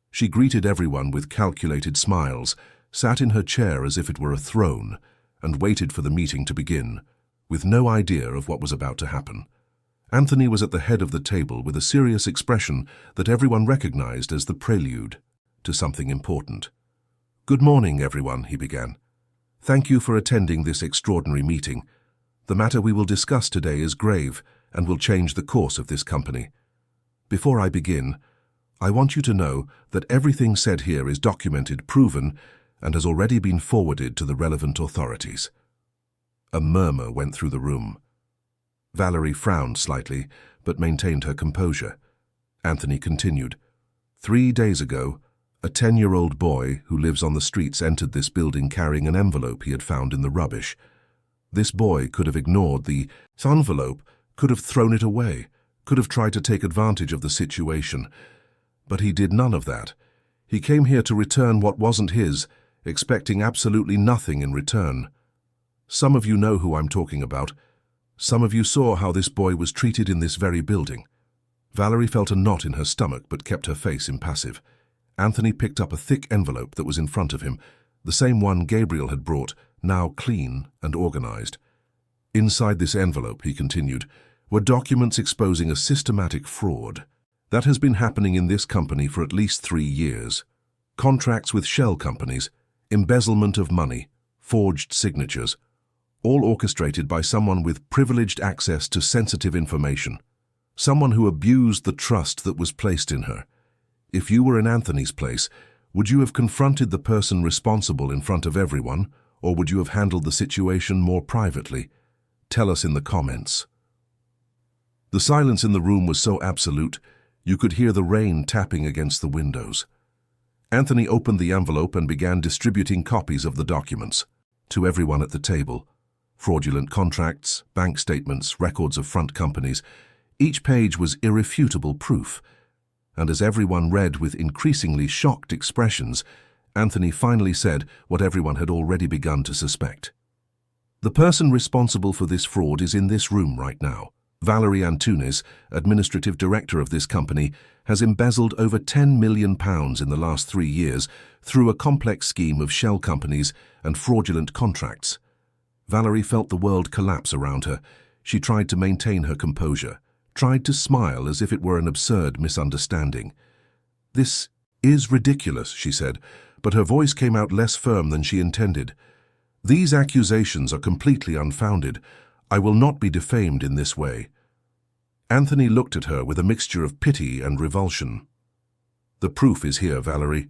She greeted everyone with calculated smiles, sat in her chair as if it were a throne, and waited for the meeting to begin, with no idea of what was about to happen. Anthony was at the head of the table with a serious expression that everyone recognized as the prelude to something important. "Good morning, everyone," he began. "Thank you for attending this extraordinary meeting. The matter we will discuss today is grave and will change the course of this company. Before I begin, I want you to know that everything said here is documented, proven, and has already been forwarded to the relevant authorities." A murmur went through the room. Valerie frowned slightly, but maintained her composure. Anthony continued. 3 days ago, a 10-year-old boy who lives on the streets entered this building carrying an envelope he had found in the rubbish. This boy could have ignored the envelope, could have thrown it away, could have tried to take advantage of the situation. But he did none of that. He came here to return what wasn't his, expecting absolutely nothing in return. Some of you know who I'm talking about. Some of you saw how this boy was treated in this very building. Valerie felt a knot in her stomach but kept her face impassive. Anthony picked up a thick envelope that was in front of him, the same one Gabriel had brought, now clean and organized. Inside this envelope, he continued, were documents exposing a systematic fraud that has been happening in this company for at least 3 years. Contracts with shell companies, embezzlement of money, forged signatures, all orchestrated by someone with privileged access to sensitive information, someone who abused the trust that was placed in her. If you were in Anthony's place, would you have confronted the person responsible in front of everyone, or would you have handled the situation more privately? Tell us in the comments. The silence in the room was so absolute, you could hear the rain tapping against the windows. Anthony opened the envelope and began distributing copies of the documents to everyone at the table. Fraudulent contracts, bank statements, records of front companies. Each page was irrefutable proof. And as everyone read with increasingly shocked expressions, Anthony finally said what everyone had already begun to suspect. The person responsible for this fraud is in this room right now. Valerie Antunes, administrative director of this company, has embezzled over £10 million in the last 3 years through a complex scheme of shell companies and fraudulent contracts. Valerie felt the world collapse around her. She tried to maintain her composure, tried to smile as if it were an absurd misunderstanding. "This is ridiculous," she said, but her voice came out less firm than she intended. "These accusations are completely unfounded. I will not be defamed in this way." Anthony looked at her with a mixture of pity and revulsion. "The proof is here, Valerie.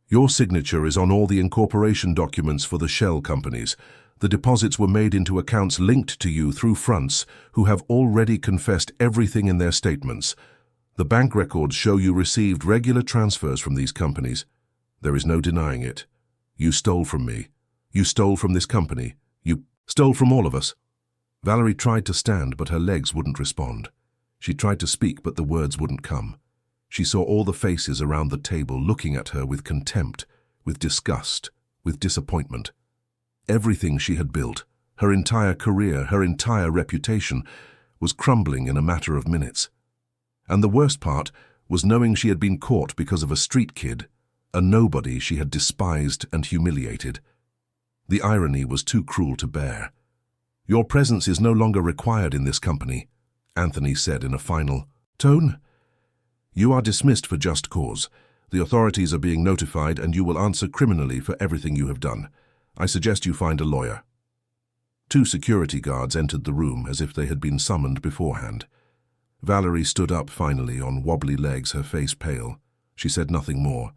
Your signature is on all the incorporation documents for the shell companies. The deposits were made into accounts linked to you through fronts who have already confessed everything in their statements. The bank records show you received regular transfers from these companies. There is no denying it. You stole from me. You stole from this company. You stole from all of us." Valerie tried to stand, but her legs wouldn't respond. She tried to speak, but the words wouldn't come. She saw all the faces around the table looking at her with contempt, with disgust, with disappointment. Everything she had built, her entire career, her entire reputation, was crumbling in a matter of minutes. And the worst part was knowing she had been caught because of a street kid, a nobody she had despised and humiliated. The irony was too cruel to bear. "Your presence is no longer required in this company," Anthony said in a final tone. "You are dismissed for just cause. The authorities are being notified and you will answer criminally for everything you have done. I suggest you find a lawyer." 2 security guards entered the room as if they had been summoned beforehand. Valerie stood up finally on wobbly legs, her face pale. She said nothing more.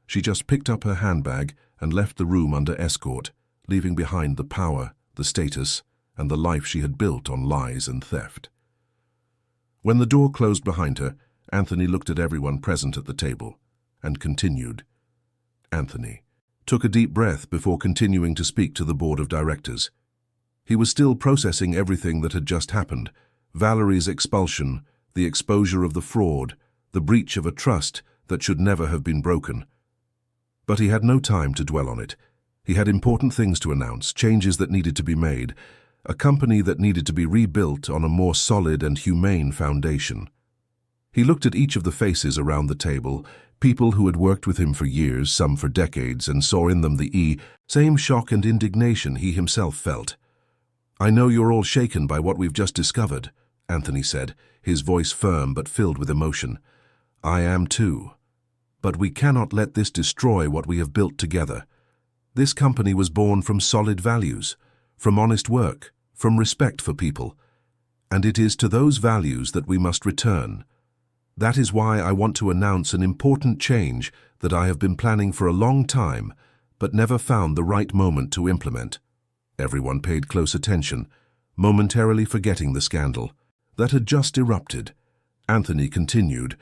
She just picked up her handbag and left the room under escort, leaving behind the power, the status, and the life she had built on lies and theft. When the door closed behind her, Anthony looked at everyone present at the table and continued. Anthony took a deep breath before continuing to speak to the board of directors. He was still processing everything that had just happened: Valerie's expulsion, the exposure of the fraud, the breach of a trust that should never have been broken. But he had no time to dwell on it. He had important things to announce, changes that needed to be made, a company that needed to be rebuilt on a more solid and humane foundation. He looked at each of the faces around the table, people who had worked with him for years, some for decades, and saw in them the same shock and indignation he himself felt. "I know you're all shaken by what we've just discovered," Anthony said, his voice firm but filled with emotion. "I am too. But we cannot let this destroy what we have built together. This company was born from solid values, from honest work, from respect for people. And it is to those values that we must return. That is why I want to announce an important change that I have been planning for a long time, but never found the right moment to implement. Everyone paid close attention, momentarily forgetting the scandal that had just erupted. Anthony continued,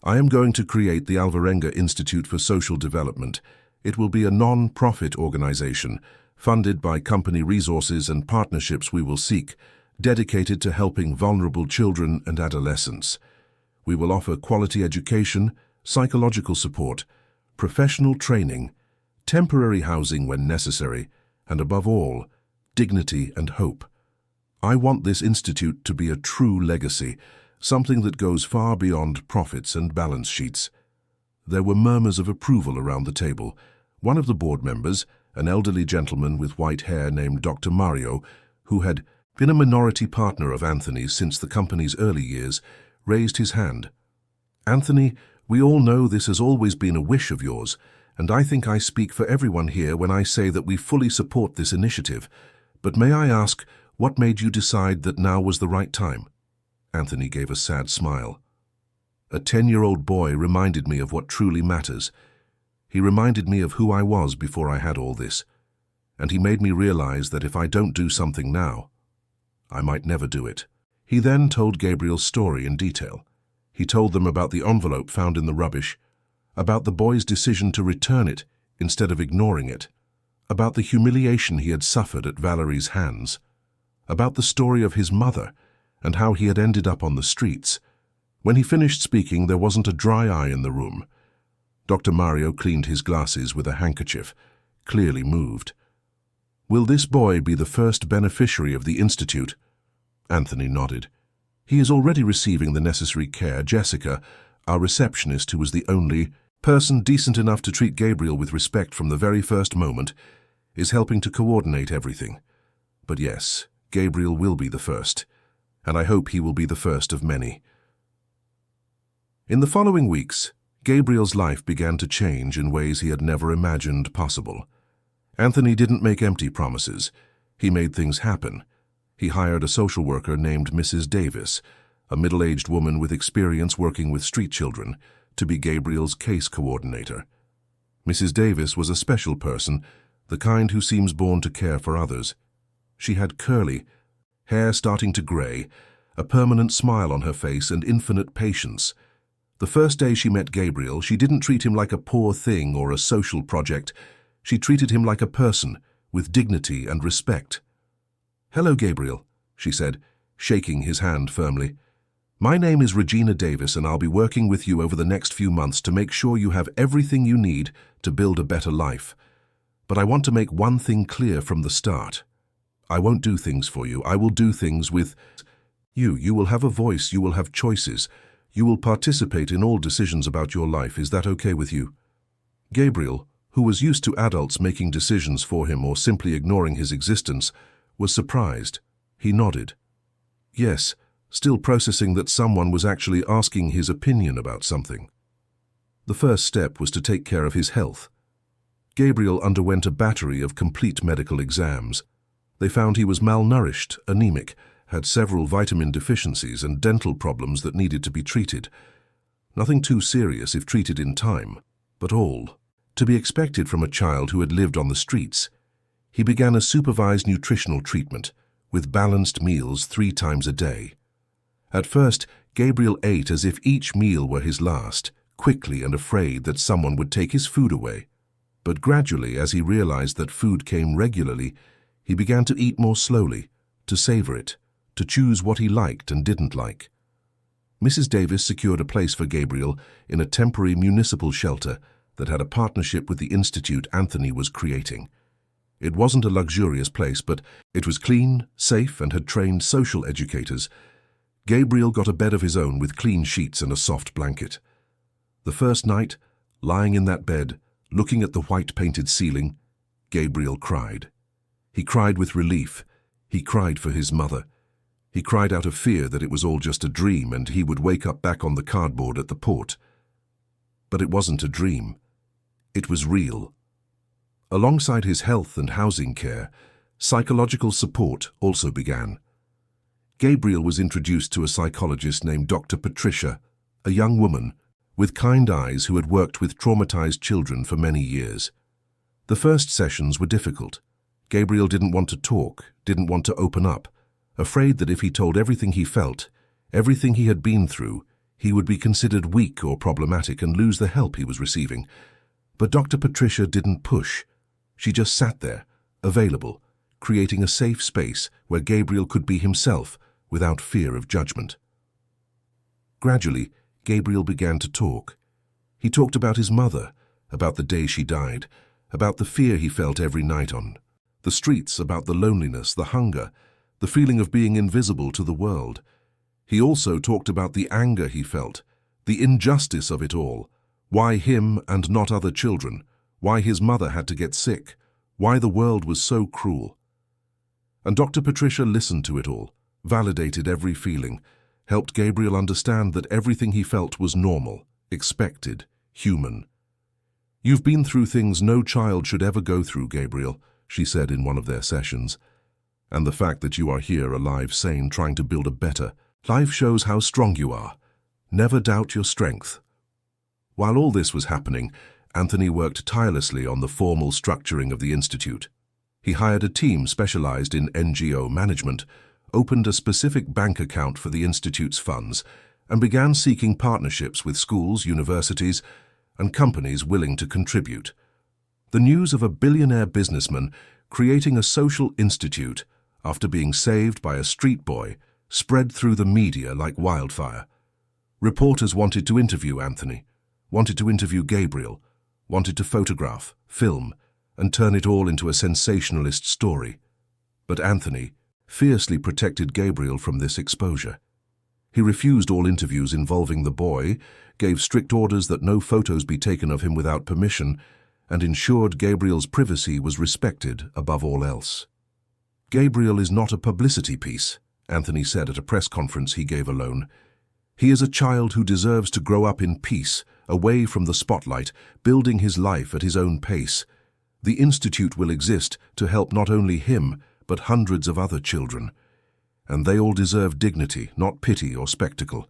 "I am going to create the Alvarenga Institute for Social Development. It will be a non-profit organization, funded by company resources and partnerships we will seek, dedicated to helping vulnerable children and adolescents. We will offer quality education, psychological support, professional training, temporary housing when necessary, and above all, dignity and hope. I want this institute to be a true legacy, something that goes far beyond profits and balance sheets." There were murmurs of approval around the table. One of the board members, an elderly gentleman with white hair named Dr. Mario, who had been a minority partner of Anthony's since the company's early years, raised his hand. "Anthony, we all know this has always been a wish of yours, and I think I speak for everyone here when I say that we fully support this initiative. But may I ask, what made you decide that now was the right time?" Anthony gave a sad smile. "A 10-year-old boy reminded me of what truly matters. He reminded me of who I was before I had all this, and he made me realize that if I don't do something now, I might never do it." He then told Gabriel's story in detail. He told them about the envelope found in the rubbish, about the boy's decision to return it instead of ignoring it, about the humiliation he had suffered at Valerie's hands, about the story of his mother and how he had ended up on the streets. When he finished speaking, there wasn't a dry eye in the room. Dr. Mario cleaned his glasses with a handkerchief, clearly moved. "Will this boy be the first beneficiary of the Institute?" Anthony nodded. "He is already receiving the necessary care. Jessica, our receptionist, who was the only person decent enough to treat Gabriel with respect from the very first moment, is helping to coordinate everything. But yes, Gabriel will be the first, and I hope he will be the first of many." In the following weeks, Gabriel's life began to change in ways he had never imagined possible. Anthony didn't make empty promises. He made things happen. He hired a social worker named Mrs. Davis, a middle-aged woman with experience working with street children, to be Gabriel's case coordinator. Mrs. Davis was a special person, the kind who seems born to care for others. She had curly hair starting to gray, a permanent smile on her face, and infinite patience. The first day she met Gabriel, she didn't treat him like a poor thing or a social project. She treated him like a person, with dignity and respect. "Hello, Gabriel," she said, shaking his hand firmly. "My name is Regina Davis, and I'll be working with you over the next few months to make sure you have everything you need to build a better life. But I want to make one thing clear from the start. I won't do things for you. I will do things with you. You will have a voice. You will have choices. You will participate in all decisions about your life. Is that okay with you?" Gabriel, who was used to adults making decisions for him or simply ignoring his existence, was surprised. He nodded. Yes, still processing that someone was actually asking his opinion about something. The first step was to take care of his health. Gabriel underwent a battery of complete medical exams. They found he was malnourished, anemic, had several vitamin deficiencies and dental problems that needed to be treated. Nothing too serious if treated in time, but all to be expected from a child who had lived on the streets. He began a supervised nutritional treatment, with balanced meals 3 times a day. At first, Gabriel ate as if each meal were his last, quickly and afraid that someone would take his food away. But gradually, as he realized that food came regularly, he began to eat more slowly, to savor it, to choose what he liked and didn't like. Mrs. Davis secured a place for Gabriel in a temporary municipal shelter that had a partnership with the institute Anthony was creating. It wasn't a luxurious place, but it was clean, safe, and had trained social educators. Gabriel got a bed of his own with clean sheets and a soft blanket. The first night, lying in that bed, looking at the white-painted ceiling, Gabriel cried. He cried with relief. He cried for his mother. He cried out of fear that it was all just a dream and he would wake up back on the cardboard at the port. But it wasn't a dream. It was real. Alongside his health and housing care, psychological support also began. Gabriel was introduced to a psychologist named Dr. Patricia, a young woman with kind eyes who had worked with traumatized children for many years. The first sessions were difficult. Gabriel didn't want to talk, didn't want to open up, afraid that if he told everything he felt, everything he had been through, he would be considered weak or problematic and lose the help he was receiving. But Dr. Patricia didn't push. She just sat there, available, creating a safe space where Gabriel could be himself without fear of judgment. Gradually, Gabriel began to talk. He talked about his mother, about the day she died, about the fear he felt every night on the streets, about the loneliness, the hunger, the feeling of being invisible to the world. He also talked about the anger he felt, the injustice of it all, why him and not other children, why his mother had to get sick, why the world was so cruel. And Dr. Patricia listened to it all, validated every feeling, helped Gabriel understand that everything he felt was normal, expected, human. "You've been through things no child should ever go through, Gabriel," she said in one of their sessions. "And the fact that you are here, alive, sane, trying to build a better life shows how strong you are. Never doubt your strength." While all this was happening, Anthony worked tirelessly on the formal structuring of the institute. He hired a team specialized in NGO management, opened a specific bank account for the institute's funds, and began seeking partnerships with schools, universities, and companies willing to contribute. The news of a billionaire businessman creating a social institute after being saved by a street boy spread through the media like wildfire. Reporters wanted to interview Anthony, wanted to interview Gabriel, wanted to photograph, film, and turn it all into a sensationalist story. But Anthony fiercely protected Gabriel from this exposure. He refused all interviews involving the boy, gave strict orders that no photos be taken of him without permission, and ensured Gabriel's privacy was respected above all else. "Gabriel is not a publicity piece," Anthony said at a press conference he gave alone. "He is a child who deserves to grow up in peace, away from the spotlight, building his life at his own pace. The institute will exist to help not only him, but hundreds of other children. And they all deserve dignity, not pity or spectacle."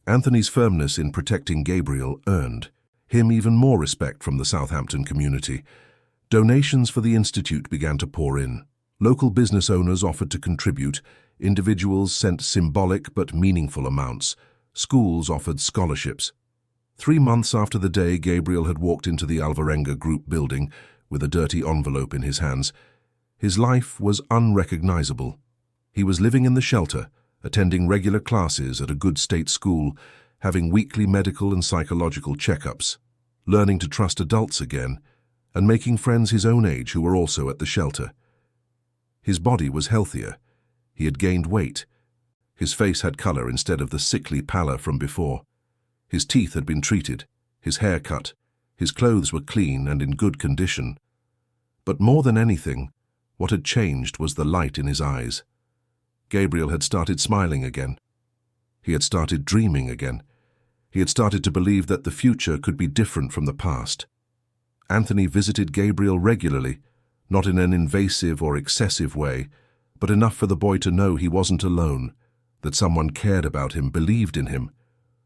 Anthony's firmness in protecting Gabriel earned him even more respect from the Southampton community. Donations for the institute began to pour in. Local business owners offered to contribute, individuals sent symbolic but meaningful amounts, schools offered scholarships. 3 months after the day Gabriel had walked into the Alvarenga Group building with a dirty envelope in his hands, his life was unrecognizable. He was living in the shelter, attending regular classes at a good state school, having weekly medical and psychological checkups, learning to trust adults again, and making friends his own age who were also at the shelter. His body was healthier. He had gained weight. His face had color instead of the sickly pallor from before. His teeth had been treated, his hair cut, his clothes were clean and in good condition. But more than anything, what had changed was the light in his eyes. Gabriel had started smiling again. He had started dreaming again. He had started to believe that the future could be different from the past. Anthony visited Gabriel regularly, not in an invasive or excessive way, but enough for the boy to know he wasn't alone, that someone cared about him, believed in him.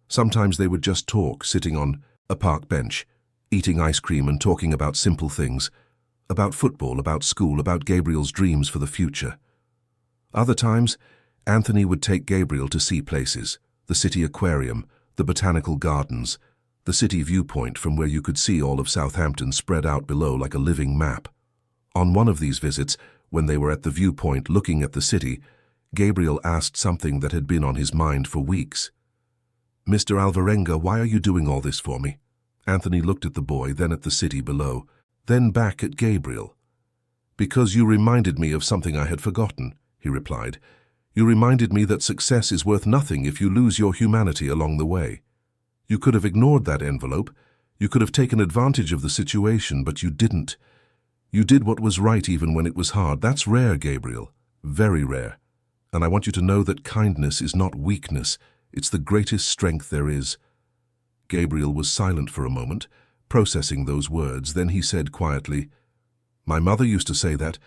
Sometimes they would just talk, sitting on a park bench, eating ice cream and talking about simple things, about football, about school, about Gabriel's dreams for the future. Other times, Anthony would take Gabriel to see places, the city aquarium, the botanical gardens, the city viewpoint from where you could see all of Southampton spread out below like a living map. On one of these visits, when they were at the viewpoint looking at the city, Gabriel asked something that had been on his mind for weeks. "Mr. Alvarenga, why are you doing all this for me?" Anthony looked at the boy, then at the city below, then back at Gabriel. "Because you reminded me of something I had forgotten," he replied. "You reminded me that success is worth nothing if you lose your humanity along the way. You could have ignored that envelope. You could have taken advantage of the situation, but you didn't. You did what was right even when it was hard. That's rare, Gabriel. Very rare. And I want you to know that kindness is not weakness. It's the greatest strength there is." Gabriel was silent for a moment, processing those words. Then he said quietly, "My mother used to say that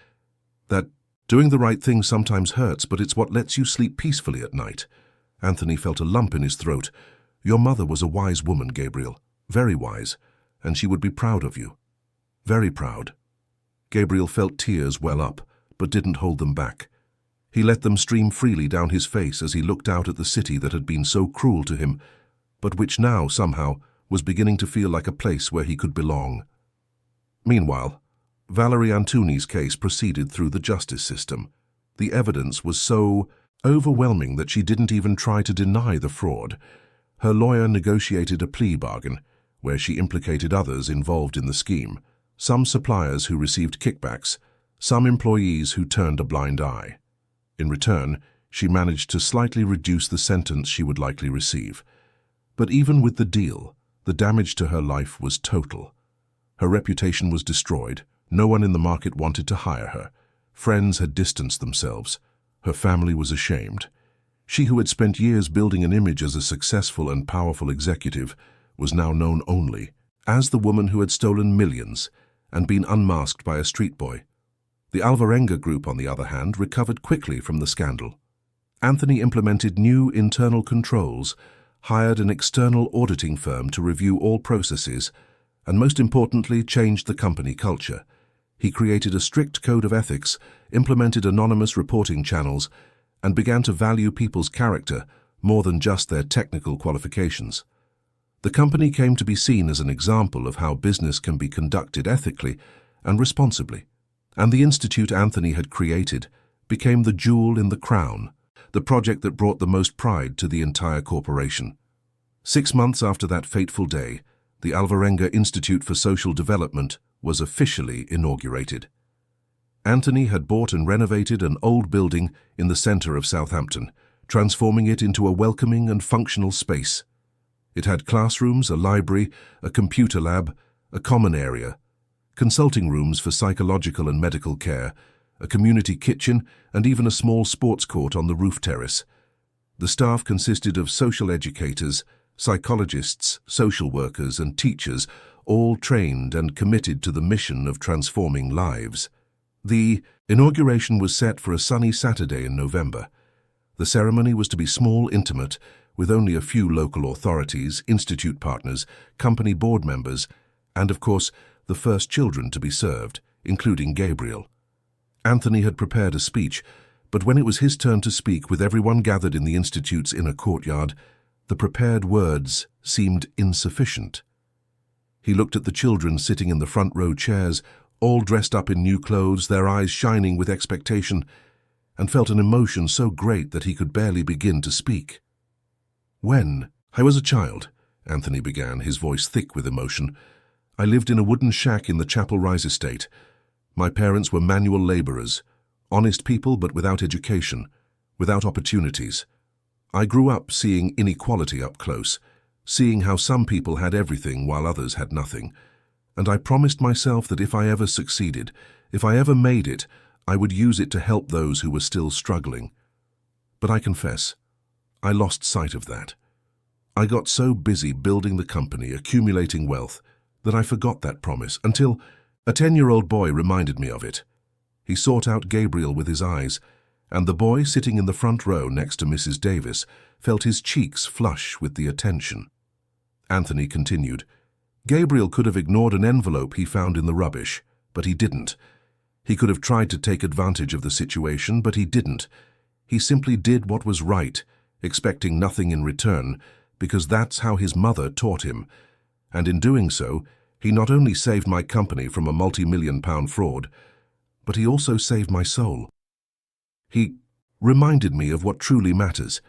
doing the right thing sometimes hurts, but it's what lets you sleep peacefully at night." Anthony felt a lump in his throat. "Your mother was a wise woman, Gabriel, very wise, and she would be proud of you. Very proud." Gabriel felt tears well up, but didn't hold them back. He let them stream freely down his face as he looked out at the city that had been so cruel to him, but which now, somehow, was beginning to feel like a place where he could belong. Meanwhile, Valerie Antouni's case proceeded through the justice system. The evidence was so overwhelming that she didn't even try to deny the fraud. Her lawyer negotiated a plea bargain, where she implicated others involved in the scheme, some suppliers who received kickbacks, some employees who turned a blind eye. In return, she managed to slightly reduce the sentence she would likely receive. But even with the deal, the damage to her life was total. Her reputation was destroyed. No one in the market wanted to hire her. Friends had distanced themselves. Her family was ashamed. She who had spent years building an image as a successful and powerful executive was now known only as the woman who had stolen millions and been unmasked by a street boy. The Alvarenga group, on the other hand, recovered quickly from the scandal. Anthony implemented new internal controls, hired an external auditing firm to review all processes, and most importantly, changed the company culture. He created a strict code of ethics, implemented anonymous reporting channels, and began to value people's character more than just their technical qualifications. The company came to be seen as an example of how business can be conducted ethically and responsibly, and the institute Anthony had created became the jewel in the crown, the project that brought the most pride to the entire corporation. 6 months after that fateful day, the Alvarenga Institute for Social Development was officially inaugurated. Anthony had bought and renovated an old building in the center of Southampton, transforming it into a welcoming and functional space. It had classrooms, a library, a computer lab, a common area, consulting rooms for psychological and medical care, a community kitchen, and even a small sports court on the roof terrace. The staff consisted of social educators, psychologists, social workers, and teachers, all trained and committed to the mission of transforming lives. The inauguration was set for a sunny Saturday in November. The ceremony was to be small, intimate, with only a few local authorities, institute partners, company board members, and, of course, the first children to be served, including Gabriel. Anthony had prepared a speech, but when it was his turn to speak with everyone gathered in the institute's inner courtyard, the prepared words seemed insufficient. He looked at the children sitting in the front row chairs, all dressed up in new clothes, their eyes shining with expectation, and felt an emotion so great that he could barely begin to speak. "When I was a child," Anthony began, his voice thick with emotion, "I lived in a wooden shack in the Chapel Rise estate. My parents were manual laborers, honest people but without education, without opportunities. I grew up seeing inequality up close, seeing how some people had everything while others had nothing. And I promised myself that if I ever succeeded, if I ever made it, I would use it to help those who were still struggling. But I confess, I lost sight of that. I got so busy building the company, accumulating wealth, that I forgot that promise until a 10-year-old boy reminded me of it. He sought out Gabriel with his eyes, and the boy sitting in the front row next to Mrs. Davis felt his cheeks flush with the attention. Anthony continued, "Gabriel could have ignored an envelope he found in the rubbish, but he didn't. He could have tried to take advantage of the situation, but he didn't. He simply did what was right, expecting nothing in return, because that's how his mother taught him. And in doing so, he not only saved my company from a multi-million-pound fraud, but he also saved my soul. He reminded me of what truly matters.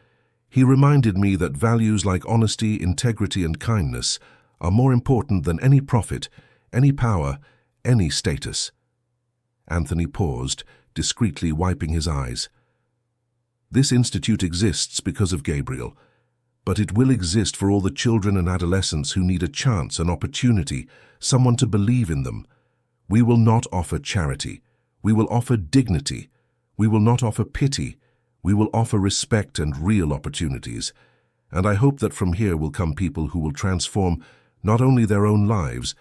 He reminded me that values like honesty, integrity, and kindness are more important than any profit, any power, any status." Anthony paused, discreetly wiping his eyes. "This institute exists because of Gabriel, but it will exist for all the children and adolescents who need a chance, an opportunity, someone to believe in them. We will not offer charity. We will offer dignity. We will not offer pity. We will offer respect and real opportunities. And I hope that from here will come people who will transform not only their own lives,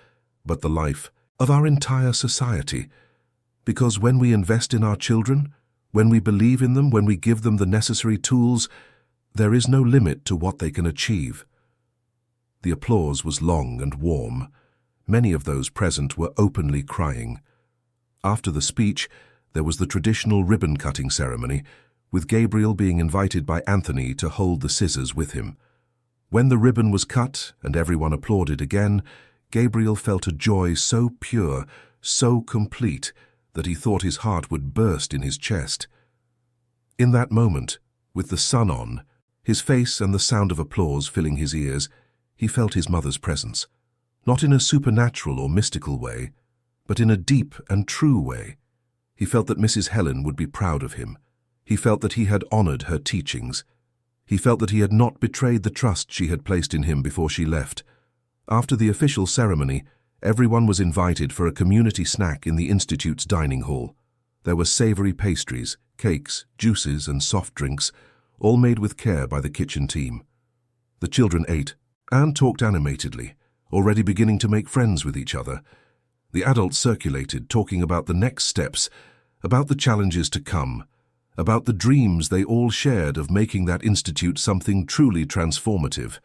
but the life of our entire society. Because when we invest in our children, when we believe in them, when we give them the necessary tools, there is no limit to what they can achieve." The applause was long and warm. Many of those present were openly crying. After the speech, there was the traditional ribbon-cutting ceremony, with Gabriel being invited by Anthony to hold the scissors with him. When the ribbon was cut and everyone applauded again, Gabriel felt a joy so pure, so complete, that he thought his heart would burst in his chest. In that moment, with the sun on, his face and the sound of applause filling his ears, he felt his mother's presence, not in a supernatural or mystical way, but in a deep and true way. He felt that Mrs. Helen would be proud of him. He felt that he had honored her teachings. He felt that he had not betrayed the trust she had placed in him before she left. After the official ceremony, everyone was invited for a community snack in the Institute's dining hall. There were savory pastries, cakes, juices, and soft drinks, all made with care by the kitchen team. The children ate and talked animatedly, already beginning to make friends with each other. The adults circulated, talking about the next steps, about the challenges to come, about the dreams they all shared of making that institute something truly transformative.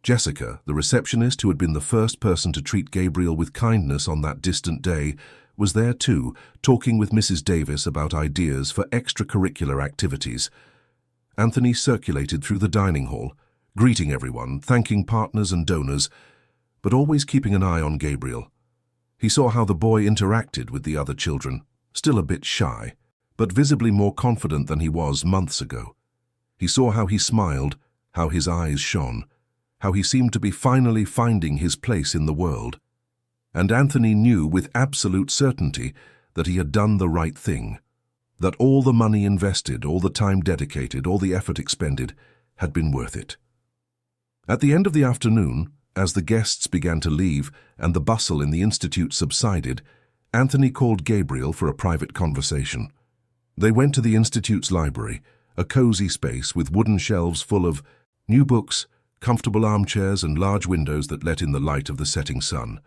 Jessica, the receptionist who had been the first person to treat Gabriel with kindness on that distant day, was there too, talking with Mrs. Davis about ideas for extracurricular activities. Anthony circulated through the dining hall, greeting everyone, thanking partners and donors, but always keeping an eye on Gabriel. He saw how the boy interacted with the other children, still a bit shy, but visibly more confident than he was months ago. He saw how he smiled, how his eyes shone, how he seemed to be finally finding his place in the world. And Anthony knew with absolute certainty that he had done the right thing, that all the money invested, all the time dedicated, all the effort expended had been worth it. At the end of the afternoon, as the guests began to leave and the bustle in the institute subsided, Anthony called Gabriel for a private conversation. They went to the institute's library, a cozy space with wooden shelves full of new books, comfortable armchairs, and large windows that let in the light of the setting sun.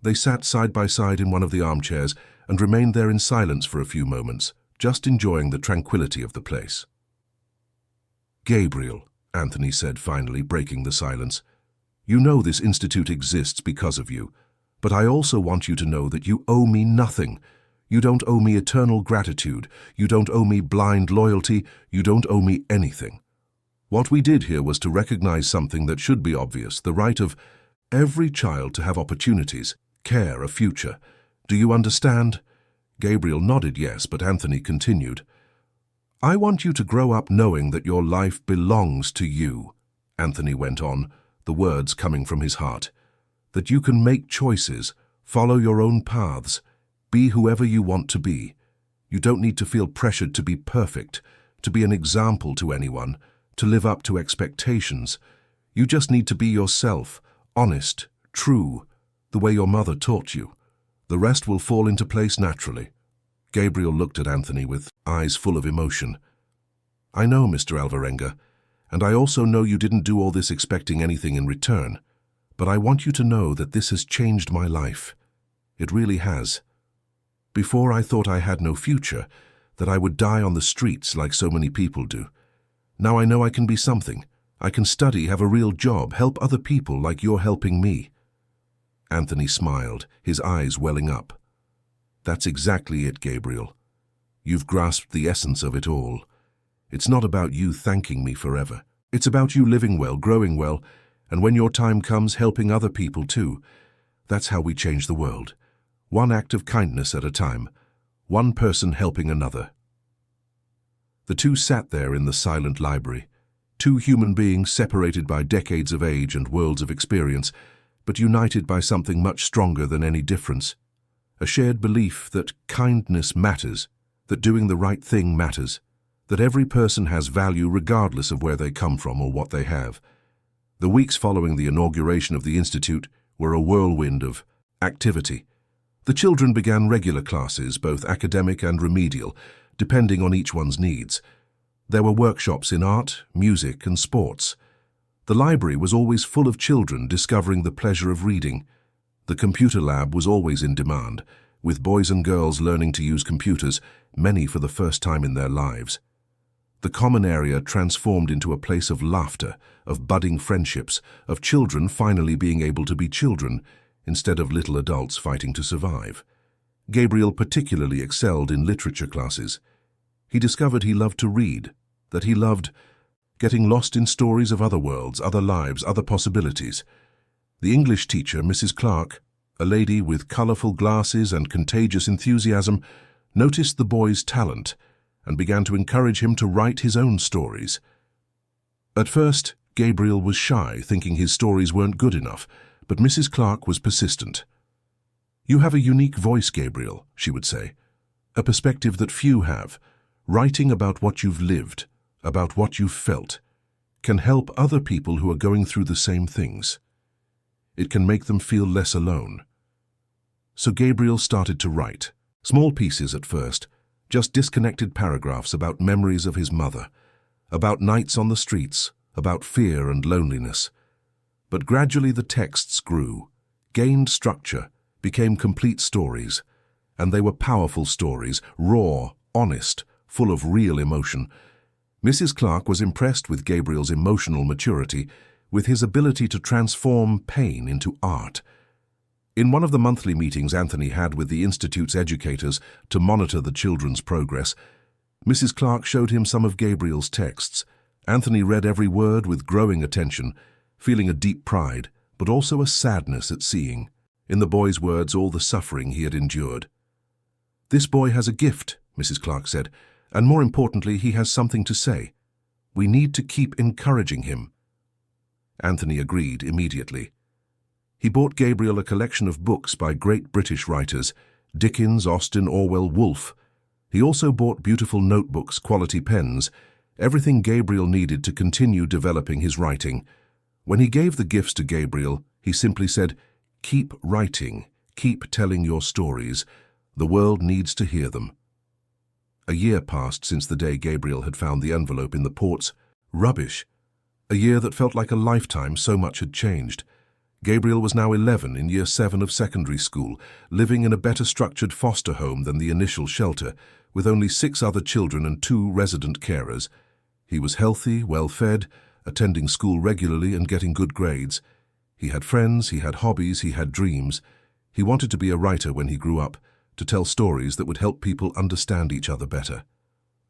They sat side by side in one of the armchairs and remained there in silence for a few moments, just enjoying the tranquility of the place. "Gabriel," Anthony said finally, breaking the silence, "you know this institute exists because of you, but I also want you to know that you owe me nothing. You don't owe me eternal gratitude. You don't owe me blind loyalty. You don't owe me anything. What we did here was to recognize something that should be obvious, the right of every child to have opportunities, care, a future. Do you understand?" Gabriel nodded yes, but Anthony continued. "I want you to grow up knowing that your life belongs to you," Anthony went on, the words coming from his heart. "That you can make choices, follow your own paths, be whoever you want to be. You don't need to feel pressured to be perfect, to be an example to anyone, to live up to expectations. You just need to be yourself, honest, true, the way your mother taught you. The rest will fall into place naturally." Gabriel looked at Anthony with eyes full of emotion. "I know, Mr. Alvarenga, and I also know you didn't do all this expecting anything in return, but I want you to know that this has changed my life. It really has. Before I thought I had no future, that I would die on the streets like so many people do. Now I know I can be something. I can study, have a real job, help other people like you're helping me." Anthony smiled, his eyes welling up. "That's exactly it, Gabriel. You've grasped the essence of it all. It's not about you thanking me forever. It's about you living well, growing well, and when your time comes, helping other people too. That's how we change the world. One act of kindness at a time, one person helping another." The two sat there in the silent library, two human beings separated by decades of age and worlds of experience, but united by something much stronger than any difference. A shared belief that kindness matters, that doing the right thing matters, that every person has value regardless of where they come from or what they have. The weeks following the inauguration of the Institute were a whirlwind of activity. The children began regular classes, both academic and remedial, depending on each one's needs. There were workshops in art, music, and sports. The library was always full of children discovering the pleasure of reading. The computer lab was always in demand, with boys and girls learning to use computers, many for the first time in their lives. The common area transformed into a place of laughter, of budding friendships, of children finally being able to be children, instead of little adults fighting to survive. Gabriel particularly excelled in literature classes. He discovered he loved to read, that he loved getting lost in stories of other worlds, other lives, other possibilities. The English teacher, Mrs. Clark, a lady with colorful glasses and contagious enthusiasm, noticed the boy's talent and began to encourage him to write his own stories. At first, Gabriel was shy, thinking his stories weren't good enough, but Mrs. Clark was persistent. "You have a unique voice, Gabriel," she would say, "a perspective that few have. Writing about what you've lived, about what you've felt, can help other people who are going through the same things. It can make them feel less alone." So Gabriel started to write. Small pieces at first, just disconnected paragraphs about memories of his mother, about nights on the streets, about fear and loneliness. But gradually the texts grew, gained structure, became complete stories. And they were powerful stories, raw, honest, full of real emotion. Mrs. Clark was impressed with Gabriel's emotional maturity, with his ability to transform pain into art. In one of the monthly meetings Anthony had with the Institute's educators to monitor the children's progress, Mrs. Clark showed him some of Gabriel's texts. Anthony read every word with growing attention, feeling a deep pride, but also a sadness at seeing, in the boy's words, all the suffering he had endured. "This boy has a gift," Mrs. Clark said, "and more importantly, he has something to say. We need to keep encouraging him." Anthony agreed immediately. He bought Gabriel a collection of books by great British writers, Dickens, Austen, Orwell, Woolf. He also bought beautiful notebooks, quality pens, everything Gabriel needed to continue developing his writing. When he gave the gifts to Gabriel, he simply said, "Keep writing, keep telling your stories. The world needs to hear them." A year passed since the day Gabriel had found the envelope in the port's rubbish. A year that felt like a lifetime, so much had changed. Gabriel was now 11 in year 7 of secondary school, living in a better structured foster home than the initial shelter, with only 6 other children and 2 resident carers. He was healthy, well-fed, attending school regularly and getting good grades. He had friends, he had hobbies, he had dreams. He wanted to be a writer when he grew up, to tell stories that would help people understand each other better.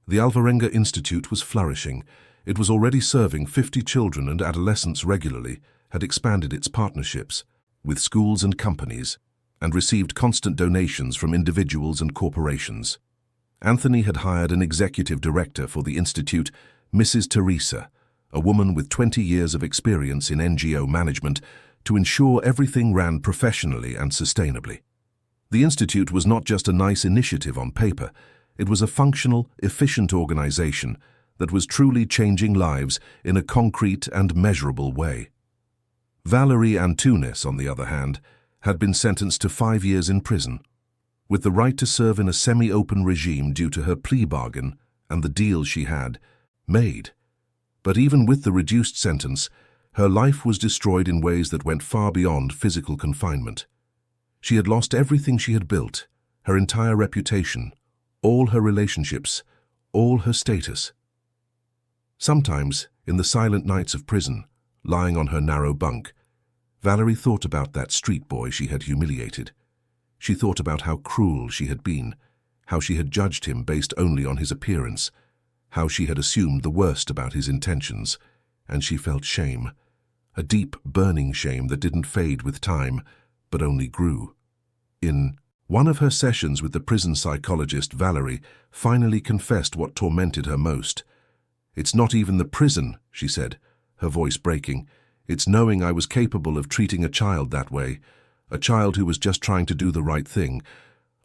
The Alvarenga Institute was flourishing. It was already serving 50 children and adolescents regularly, had expanded its partnerships with schools and companies, and received constant donations from individuals and corporations. Anthony had hired an executive director for the institute, Mrs. Teresa, a woman with 20 years of experience in NGO management, to ensure everything ran professionally and sustainably. The institute was not just a nice initiative on paper, it was a functional, efficient organization that was truly changing lives in a concrete and measurable way. Valerie Antunes, on the other hand, had been sentenced to 5 years in prison, with the right to serve in a semi-open regime due to her plea bargain and the deal she had made. But even with the reduced sentence, her life was destroyed in ways that went far beyond physical confinement. She had lost everything she had built, her entire reputation, all her relationships, all her status. Sometimes, in the silent nights of prison, lying on her narrow bunk, Valerie thought about that street boy she had humiliated. She thought about how cruel she had been, how she had judged him based only on his appearance, how she had assumed the worst about his intentions, and she felt shame, a deep, burning shame that didn't fade with time, but only grew. In one of her sessions with the prison psychologist, Valerie finally confessed what tormented her most. "It's not even the prison," she said, her voice breaking. "It's knowing I was capable of treating a child that way, a child who was just trying to do the right thing.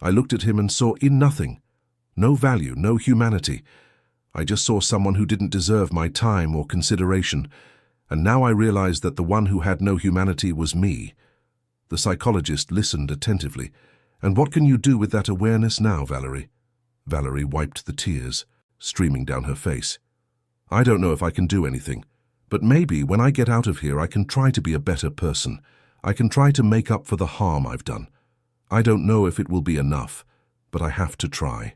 I looked at him and saw in nothing, no value, no humanity. I just saw someone who didn't deserve my time or consideration, and now I realized that the one who had no humanity was me." The psychologist listened attentively. "And what can you do with that awareness now, Valerie?" Valerie wiped the tears streaming down her face. "I don't know if I can do anything. But maybe when I get out of here I can try to be a better person. I can try to make up for the harm I've done. I don't know if it will be enough, but I have to try."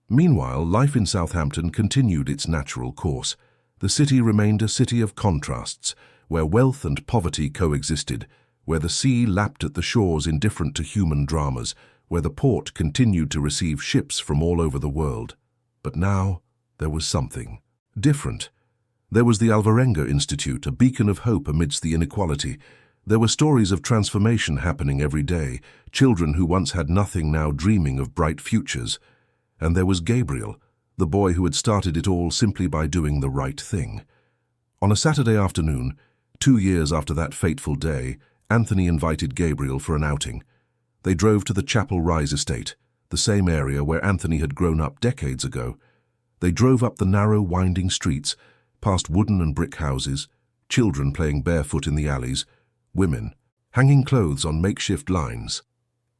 Meanwhile, life in Southampton continued its natural course. The city remained a city of contrasts, where wealth and poverty coexisted, where the sea lapped at the shores indifferent to human dramas, where the port continued to receive ships from all over the world. But now there was something different. There was the Alvarenga Institute, a beacon of hope amidst the inequality. There were stories of transformation happening every day, children who once had nothing now dreaming of bright futures. And there was Gabriel, the boy who had started it all simply by doing the right thing. On a Saturday afternoon, 2 years after that fateful day, Anthony invited Gabriel for an outing. They drove to the Chapel Rise estate, the same area where Anthony had grown up decades ago. They drove up the narrow, winding streets, past wooden and brick houses, children playing barefoot in the alleys, women hanging clothes on makeshift lines.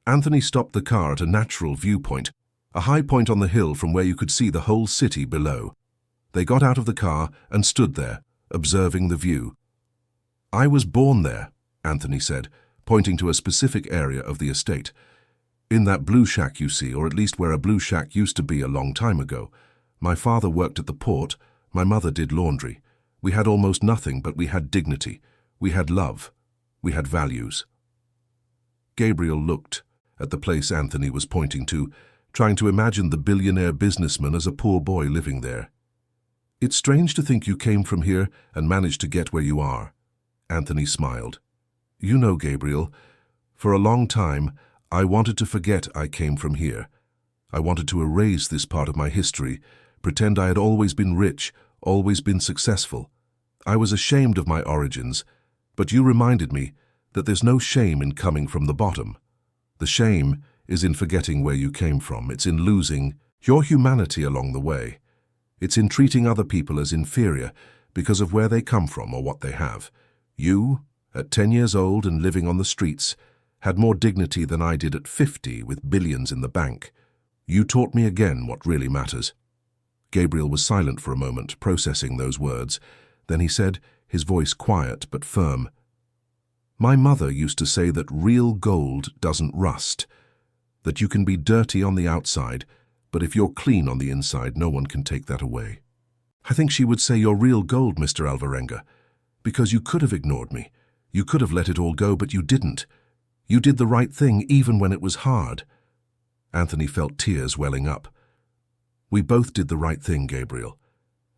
Anthony stopped the car at a natural viewpoint, a high point on the hill from where you could see the whole city below. They got out of the car and stood there, observing the view. "I was born there," Anthony said, pointing to a specific area of the estate. "In that blue shack you see, or at least where a blue shack used to be a long time ago. My father worked at the port, my mother did laundry. We had almost nothing, but we had dignity. We had love. We had values." Gabriel looked at the place Anthony was pointing to, trying to imagine the billionaire businessman as a poor boy living there. "It's strange to think you came from here and managed to get where you are." Anthony smiled. "You know, Gabriel, for a long time I wanted to forget I came from here. I wanted to erase this part of my history, pretend I had always been rich, always been successful. I was ashamed of my origins, but you reminded me that there's no shame in coming from the bottom. The shame is in forgetting where you came from. It's in losing your humanity along the way. It's in treating other people as inferior because of where they come from or what they have. You, at 10 years old and living on the streets, had more dignity than I did at 50 with billions in the bank. You taught me again what really matters." Gabriel was silent for a moment, processing those words. Then he said, his voice quiet but firm, "My mother used to say that real gold doesn't rust, that you can be dirty on the outside, but if you're clean on the inside, no one can take that away. I think she would say you're real gold, Mr. Alvarenga, because you could have ignored me. You could have let it all go, but you didn't. You did the right thing even when it was hard." Anthony felt tears welling up. "We both did the right thing, Gabriel,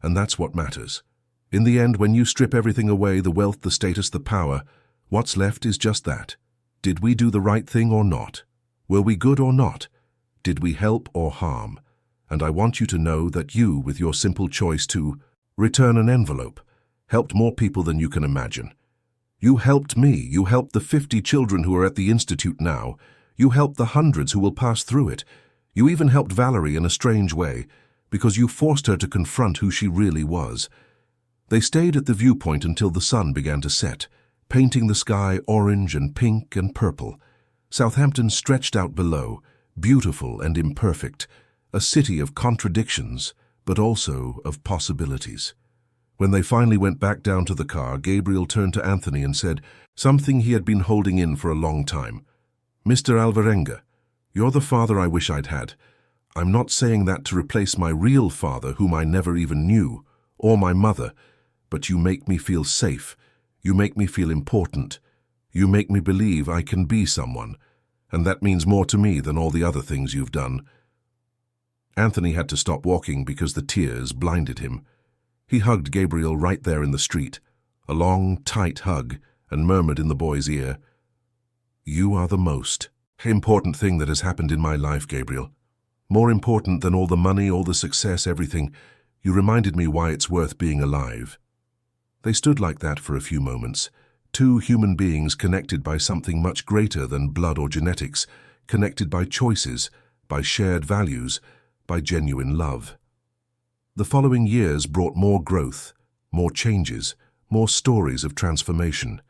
and that's what matters. In the end, when you strip everything away, the wealth, the status, the power, what's left is just that. Did we do the right thing or not? Were we good or not? Did we help or harm? And I want you to know that you, with your simple choice to return an envelope, helped more people than you can imagine. You helped me. You helped the 50 children who are at the Institute now. You helped the hundreds who will pass through it. You even helped Valerie in a strange way, because you forced her to confront who she really was." They stayed at the viewpoint until the sun began to set, painting the sky orange and pink and purple. Southampton stretched out below, beautiful and imperfect, a city of contradictions, but also of possibilities. When they finally went back down to the car, Gabriel turned to Anthony and said something he had been holding in for a long time. "Mr. Alvarenga, you're the father I wish I'd had. I'm not saying that to replace my real father, whom I never even knew, or my mother, but you make me feel safe. You make me feel important. You make me believe I can be someone, and that means more to me than all the other things you've done." Anthony had to stop walking because the tears blinded him. He hugged Gabriel right there in the street, a long, tight hug, and murmured in the boy's ear, "You are the most important thing that has happened in my life, Gabriel. More important than all the money, all the success, everything. You reminded me why it's worth being alive." They stood like that for a few moments, two human beings connected by something much greater than blood or genetics, connected by choices, by shared values, by genuine love. The following years brought more growth, more changes, more stories of transformation.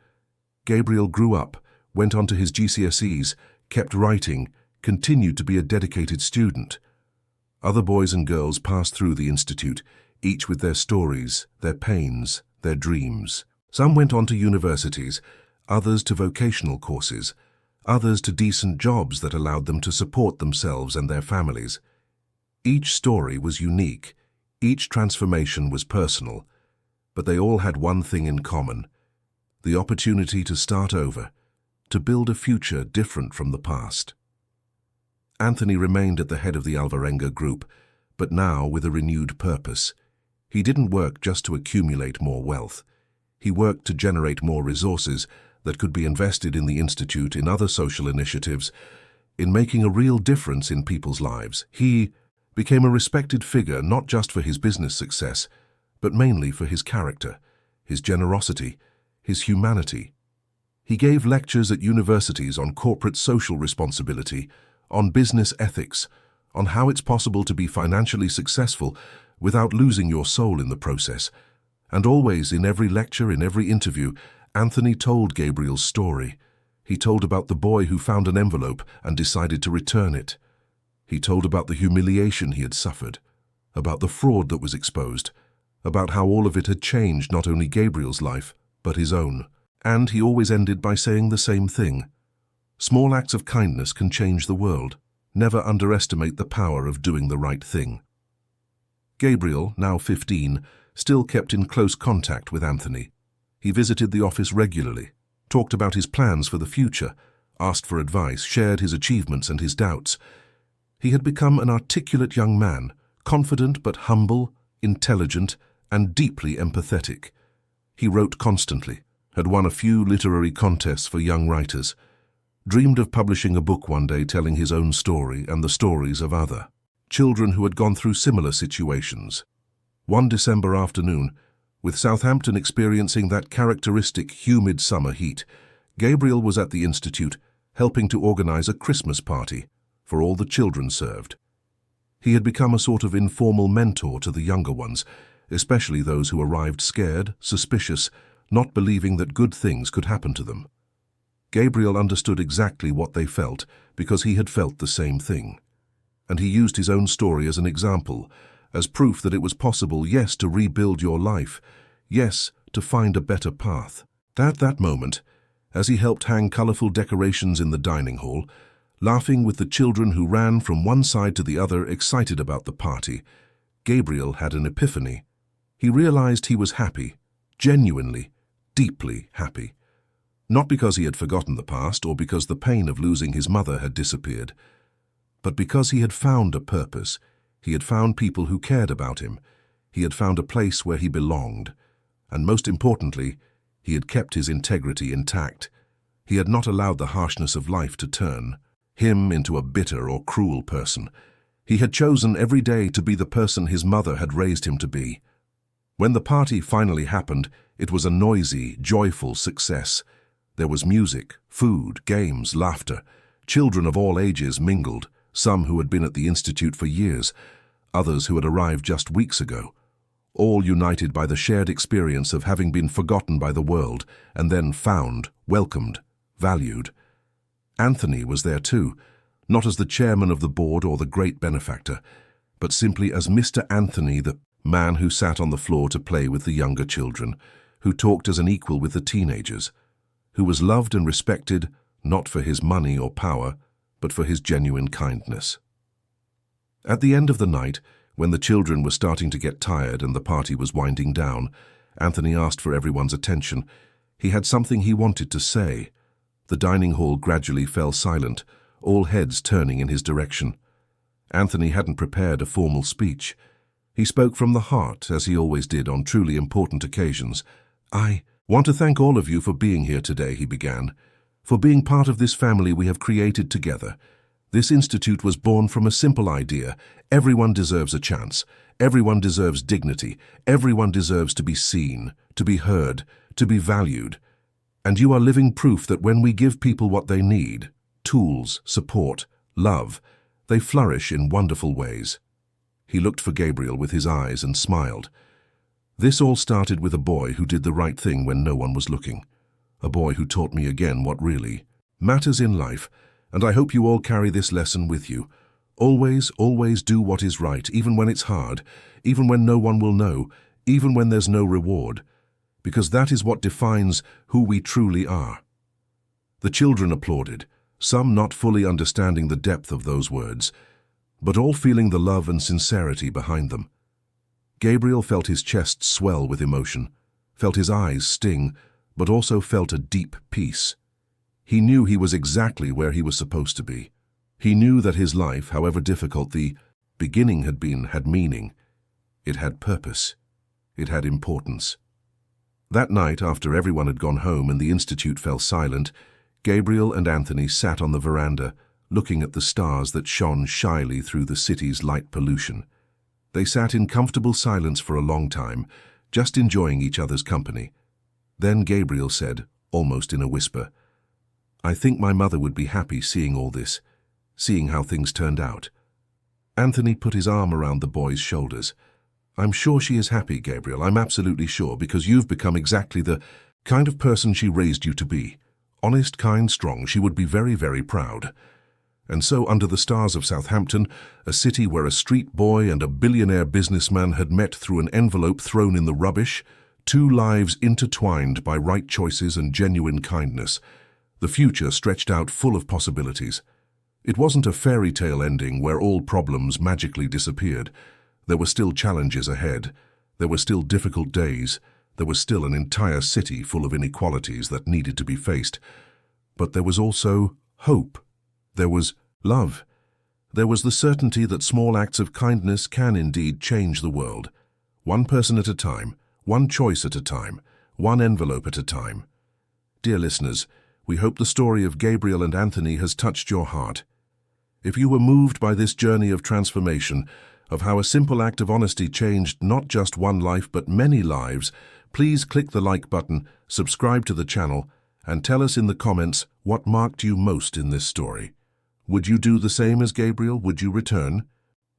Gabriel grew up, went on to his GCSEs, kept writing, continued to be a dedicated student. Other boys and girls passed through the Institute, each with their stories, their pains, their dreams. Some went on to universities, others to vocational courses, others to decent jobs that allowed them to support themselves and their families. Each story was unique, each transformation was personal, but they all had one thing in common: the opportunity to start over, to build a future different from the past. Anthony remained at the head of the Alvarenga group, but now with a renewed purpose. He didn't work just to accumulate more wealth. He worked to generate more resources that could be invested in the Institute, in other social initiatives, in making a real difference in people's lives. He became a respected figure not just for his business success, but mainly for his character, his generosity, his humanity. He gave lectures at universities on corporate social responsibility, on business ethics, on how it's possible to be financially successful without losing your soul in the process. And always, in every lecture, in every interview, Anthony told Gabriel's story. He told about the boy who found an envelope and decided to return it. He told about the humiliation he had suffered, about the fraud that was exposed, about how all of it had changed not only Gabriel's life, but his own. And he always ended by saying the same thing. Small acts of kindness can change the world. Never underestimate the power of doing the right thing. Gabriel, now 15, still kept in close contact with Anthony. He visited the office regularly, talked about his plans for the future, asked for advice, shared his achievements and his doubts. He had become an articulate young man, confident but humble, intelligent, and deeply empathetic. He wrote constantly, had won a few literary contests for young writers, dreamed of publishing a book one day telling his own story and the stories of other children who had gone through similar situations. One December afternoon, with Southampton experiencing that characteristic humid summer heat, Gabriel was at the Institute helping to organize a Christmas party for all the children served. He had become a sort of informal mentor to the younger ones, especially those who arrived scared, suspicious, not believing that good things could happen to them. Gabriel understood exactly what they felt because he had felt the same thing. And he used his own story as an example, as proof that it was possible, yes, to rebuild your life, yes, to find a better path. At that moment, as he helped hang colorful decorations in the dining hall, laughing with the children who ran from one side to the other excited about the party, Gabriel had an epiphany. He realized he was happy, genuinely, deeply happy. Not because he had forgotten the past or because the pain of losing his mother had disappeared, but because he had found a purpose. He had found people who cared about him. He had found a place where he belonged. And most importantly, he had kept his integrity intact. He had not allowed the harshness of life to turn him into a bitter or cruel person. He had chosen every day to be the person his mother had raised him to be. When the party finally happened, it was a noisy, joyful success. There was music, food, games, laughter. Children of all ages mingled, some who had been at the Institute for years, others who had arrived just weeks ago, all united by the shared experience of having been forgotten by the world and then found, welcomed, valued. Anthony was there too, not as the chairman of the board or the great benefactor, but simply as Mr. Anthony, the man who sat on the floor to play with the younger children, who talked as an equal with the teenagers, who was loved and respected not for his money or power, but for his genuine kindness. At the end of the night, when the children were starting to get tired and the party was winding down, Anthony asked for everyone's attention. He had something he wanted to say. The dining hall gradually fell silent, all heads turning in his direction. Anthony hadn't prepared a formal speech. He spoke from the heart, as he always did on truly important occasions. "I want to thank all of you for being here today," he began, "for being part of this family we have created together. This institute was born from a simple idea. Everyone deserves a chance. Everyone deserves dignity. Everyone deserves to be seen, to be heard, to be valued. And you are living proof that when we give people what they need, tools, support, love, they flourish in wonderful ways." He looked for Gabriel with his eyes and smiled. This all started with a boy who did the right thing when no one was looking. A boy who taught me again what really matters in life, and I hope you all carry this lesson with you. Always, always do what is right, even when it's hard, even when no one will know, even when there's no reward, because that is what defines who we truly are. The children applauded, some not fully understanding the depth of those words, but all feeling the love and sincerity behind them. Gabriel felt his chest swell with emotion, felt his eyes sting, but also felt a deep peace. He knew he was exactly where he was supposed to be. He knew that his life, however difficult the beginning had been, had meaning. It had purpose. It had importance. That night, after everyone had gone home and the institute fell silent, Gabriel and Anthony sat on the veranda, looking at the stars that shone shyly through the city's light pollution. They sat in comfortable silence for a long time, just enjoying each other's company. Then Gabriel said, almost in a whisper, "I think my mother would be happy seeing all this, seeing how things turned out." Anthony put his arm around the boy's shoulders. "I'm sure she is happy, Gabriel. I'm absolutely sure, because you've become exactly the kind of person she raised you to be. Honest, kind, strong. She would be very, very proud." And so, under the stars of Southampton, a city where a street boy and a billionaire businessman had met through an envelope thrown in the rubbish, two lives intertwined by right choices and genuine kindness, the future stretched out full of possibilities. It wasn't a fairy tale ending where all problems magically disappeared. There were still challenges ahead. There were still difficult days. There was still an entire city full of inequalities that needed to be faced. But there was also hope. There was love. There was the certainty that small acts of kindness can indeed change the world. One person at a time, one choice at a time, one envelope at a time. Dear listeners, we hope the story of Gabriel and Anthony has touched your heart. If you were moved by this journey of transformation, of how a simple act of honesty changed not just one life but many lives, please click the like button, subscribe to the channel, and tell us in the comments what marked you most in this story. Would you do the same as Gabriel? Would you return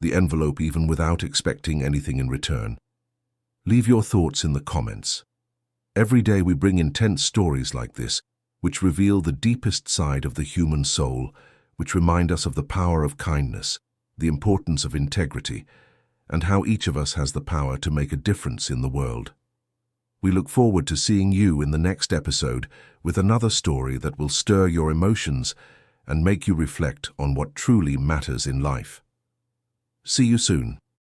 the envelope even without expecting anything in return? Leave your thoughts in the comments. Every day we bring intense stories like this, which reveal the deepest side of the human soul, which remind us of the power of kindness, the importance of integrity, and how each of us has the power to make a difference in the world. We look forward to seeing you in the next episode with another story that will stir your emotions and make you reflect on what truly matters in life. See you soon.